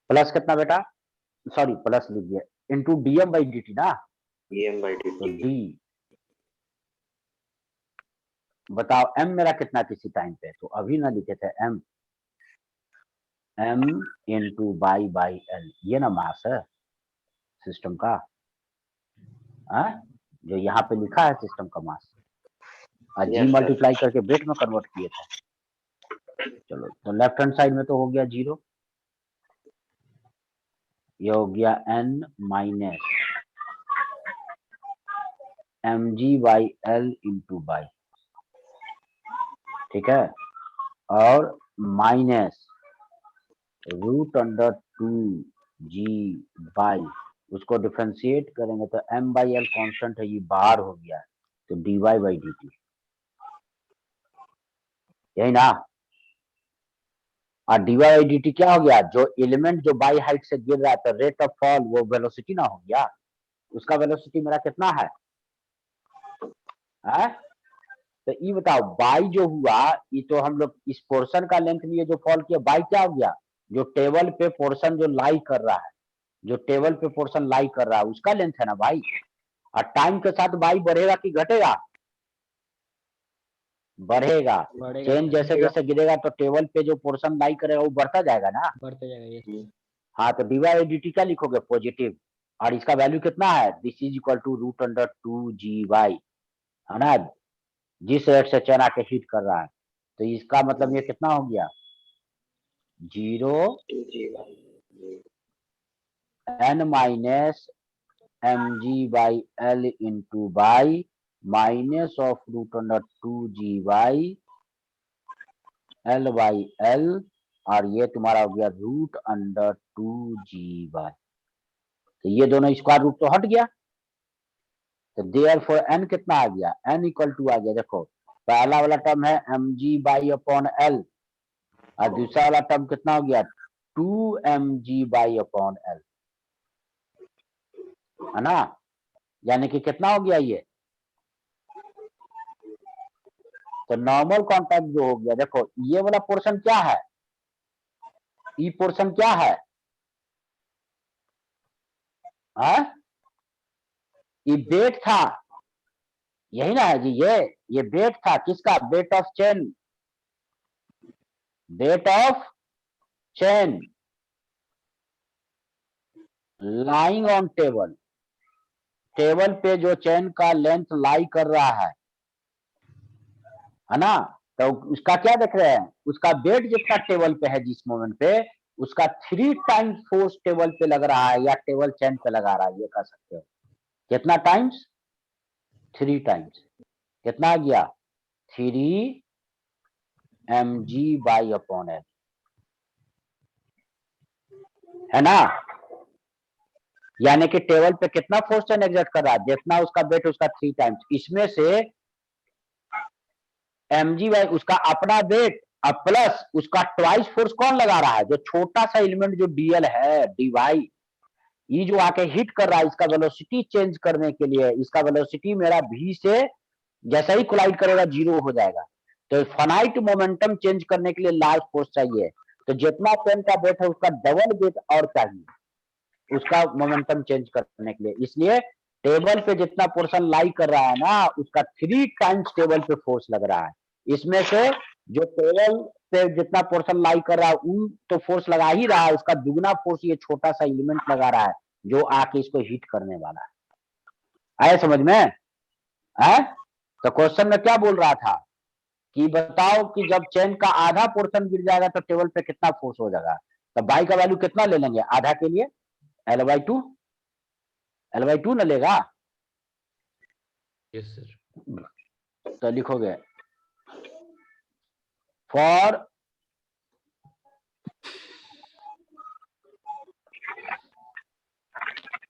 plus कितना बेटा, सॉरी प्लस लिख दिया, into dm by d t ना, dm by तो dt डी, बताओ एम मेरा कितना किसी टाइम पे, तो अभी ना लिखे थे m, m into by by l, ये ना मास है सिस्टम का, जो यहाँ पे लिखा है सिस्टम का मास, और जी Yes, sir. मल्टीप्लाई करके वेट में कन्वर्ट किए थे। चलो तो लेफ्ट हैंड साइड में तो हो गया 0, ये हो गया n minus m g by L into by, ठीक है, और minus root under 2g by, उसको डिफरेंशिएट करेंगे तो m बाई एल कॉन्स्टेंट है, ये बाहर हो गया, तो dy बाई डी टी, यही ना। और dy बाई डी टी क्या हो गया, जो एलिमेंट जो बाई हाइट से गिर रहा है तो रेट ऑफ फॉल वो वेलोसिटी ना हो गया, उसका वेलोसिटी मेरा कितना है, तो ये बताओ बाई जो हुआ, ये तो हम लोग इस पोर्शन का लेंथ लिए जो फॉल किया, बाई क्या हो गया, जो टेबल पे पोर्शन जो लाई कर रहा है, जो टेबल पे पोर्शन लाई कर रहा है उसका लेंथ है ना बाई, और टाइम के साथ बाई बढ़ेगा कि घटेगा, बढ़ेगा, बढ़ेगा चेन सर, जैसे जैसे गिरेगा तो टेबल पे जो पोर्शन लाई करेगा वो बढ़ता जाएगा ना। बढ़ते जाएगा ये। हाँ तो डी बाई डी टी क्या लिखोगे, पॉजिटिव, और इसका वैल्यू कितना है, this is equal to root under 2g/, है ना, जिस रेट से चेन आके हिट कर रहा है, तो इसका मतलब ये कितना हो गया, 0 n minus m g by L into by minus of root under 2g/l by l, और ये तुम्हारा हो गया रूट अंडर 2g/, तो ये दोनों स्क्वायर रूट तो हट गया, तो देयरफॉर n कितना आ गया, n इक्वल टू आ गया, देखो पहला वाला टर्म है m g by upon l, और दूसरा वाला टर्म कितना हो गया, 2mg बाई अपॉन एल, है ना, यानी कि कितना हो गया ये, तो नॉर्मल कॉन्टैक्ट जो हो गया, देखो ये वाला पोर्शन क्या है, ये पोर्शन क्या है, ये बेट था, यही ना है जी, ये बेट था किसका, bet of chain, bet of chain lying on table, table पे जो चेन का लेंथ लाई कर रहा है ना, तो उसका क्या देख रहे हैं, उसका वेट जितना टेबल पे है जिस मोमेंट पे, उसका 3 टाइम्स फोर्स टेबल पे लग रहा है या टेबल चेन पे लगा रहा है, ये कह सकते हो, कितना टाइम्स, 3 टाइम्स, कितना आ गया 3mg बाई अपॉन एल, है ना, यानी कि टेबल पे कितना फोर्स चेन एग्जर्ट कर रहा है, जितना उसका वेट उसका 3 टाइम्स, इसमें से mg बाई उसका अपना वेट और प्लस उसका ट्वाइस फोर्स कौन लगा रहा है, जो छोटा सा एलिमेंट जो डीएल है, डी वाई, ये जो आके हिट कर रहा है, इसका वेलोसिटी चेंज करने के लिए, इसका वेलोसिटी मेरा v से जैसा ही कोलाइड करेगा 0 हो जाएगा, तो फाइनाइट मोमेंटम चेंज करने के लिए लार्ज फोर्स चाहिए, तो जितना पेन का वेट है उसका डबल वेट और चाहिए उसका मोमेंटम चेंज करने के लिए, इसलिए टेबल पे जितना पोर्शन लाई कर रहा है ना, उसका 3 टाइम्स टेबल पे फोर्स लग रहा है, इसमें से जो टेबल पे जितना पोर्शन लाई कर रहा है उन तो फोर्स लगा ही रहा है, उसका दुगना फोर्स ये छोटा सा एलिमेंट लगा रहा है जो आके इसको हिट करने वाला है, आया समझ में, है? तो क्वेश्चन में क्या बोल रहा था कि बताओ कि जब चेन का आधा पोर्शन गिर जाएगा तो टेबल पे कितना फोर्स हो जाएगा, तो बाई का वैल्यू कितना ले लेंगे आधा के लिए, L/2 न लेगा, यस सर, तो लिखोगे for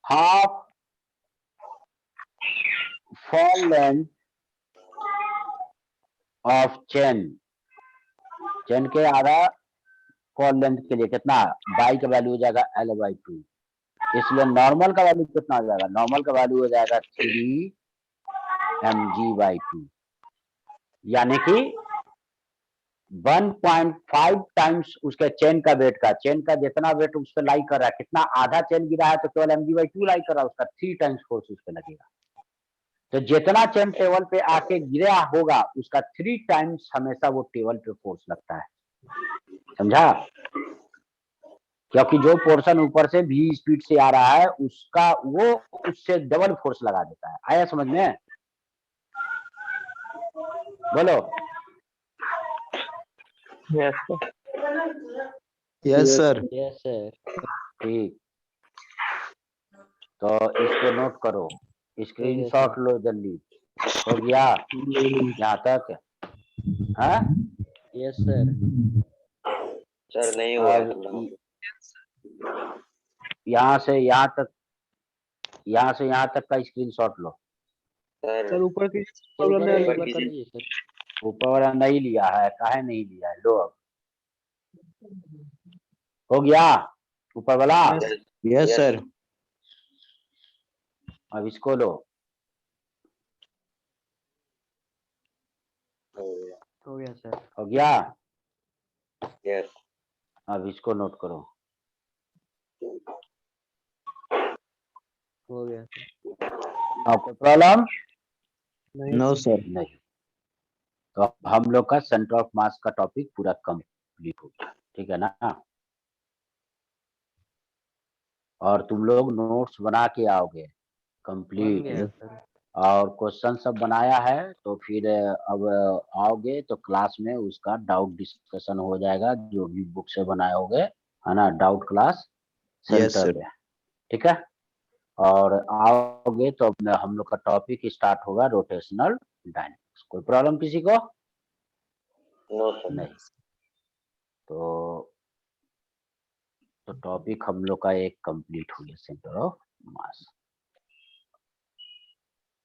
half fall length of chain, chain के आधा फॉल लेंथ के लिए कितना, बाई का वैल्यू हो जाएगा L/2, इसलिए नॉर्मल का वैल्यू कितना हो जाएगा, नॉर्मल का वैल्यू हो जाएगा 3mg/2, यानी कि 1.5 टाइम्स उसके चेन का वेट का, चेन का जितना वेट उस पर लाई कर रहा है, कितना आधा चेन गिरा है तो केवल mg/2 लाई कर रहा है, उसका 3 टाइम्स फोर्स उस पर लगेगा। तो जितना चेन टेबल पे आके गिरा होगा उसका 3 टाइम्स हमेशा वो टेबल पे फोर्स लगता है, समझा? क्योंकि जो पोर्शन ऊपर से v स्पीड से आ रहा है उसका वो उससे डबल फोर्स लगा देता है। आया समझ में? बोलो। Yes sir. Yes sir. Yes sir. ठीक, तो इसको नोट करो, स्क्रीनशॉट लो जल्दी। हो गया यहाँ तक? हाँ यस सर। सर नहीं हुआ है अब थोड़ा मतलब। यहाँ से यहाँ तक का स्क्रीनशॉट लो। सर सर ऊपर की ऊपर प्रॉब्लम है। एक ऊपर बार कीजिए। कर दीजिए सर। ऊपर वाला नहीं लिया है, काहे नहीं लिया है? लो अब हो गया ऊपर वाला। Yes sir. अब इसको लो। हो गया सर। हो गया। यस अब इसको नोट करो। हो गया सर। आपको प्रॉब्लम नो सर। नहीं? तो हम लोग का सेंटर ऑफ मास का टॉपिक पूरा कंप्लीट हो गया, ठीक है ना? और तुम लोग नोट्स बना के आओगे बन कंप्लीट, गया सर। और क्वेश्चन सब बनाया है तो फिर अब आओगे तो क्लास में उसका डाउट डिस्कशन हो जाएगा, जो भी बुक से बनाए होगे, है ना? Doubt class yes centre sir. पे, ठीक है? और आओगे तो हम लोग का टॉपिक स्टार्ट होगा रोटेशनल डायनेमिक्स। कोई प्रॉब्लम किसी को? No sir. नहीं। तो टॉपिक हम लोग का एक कंप्लीट हो गया, सेंटर ऑफ मास।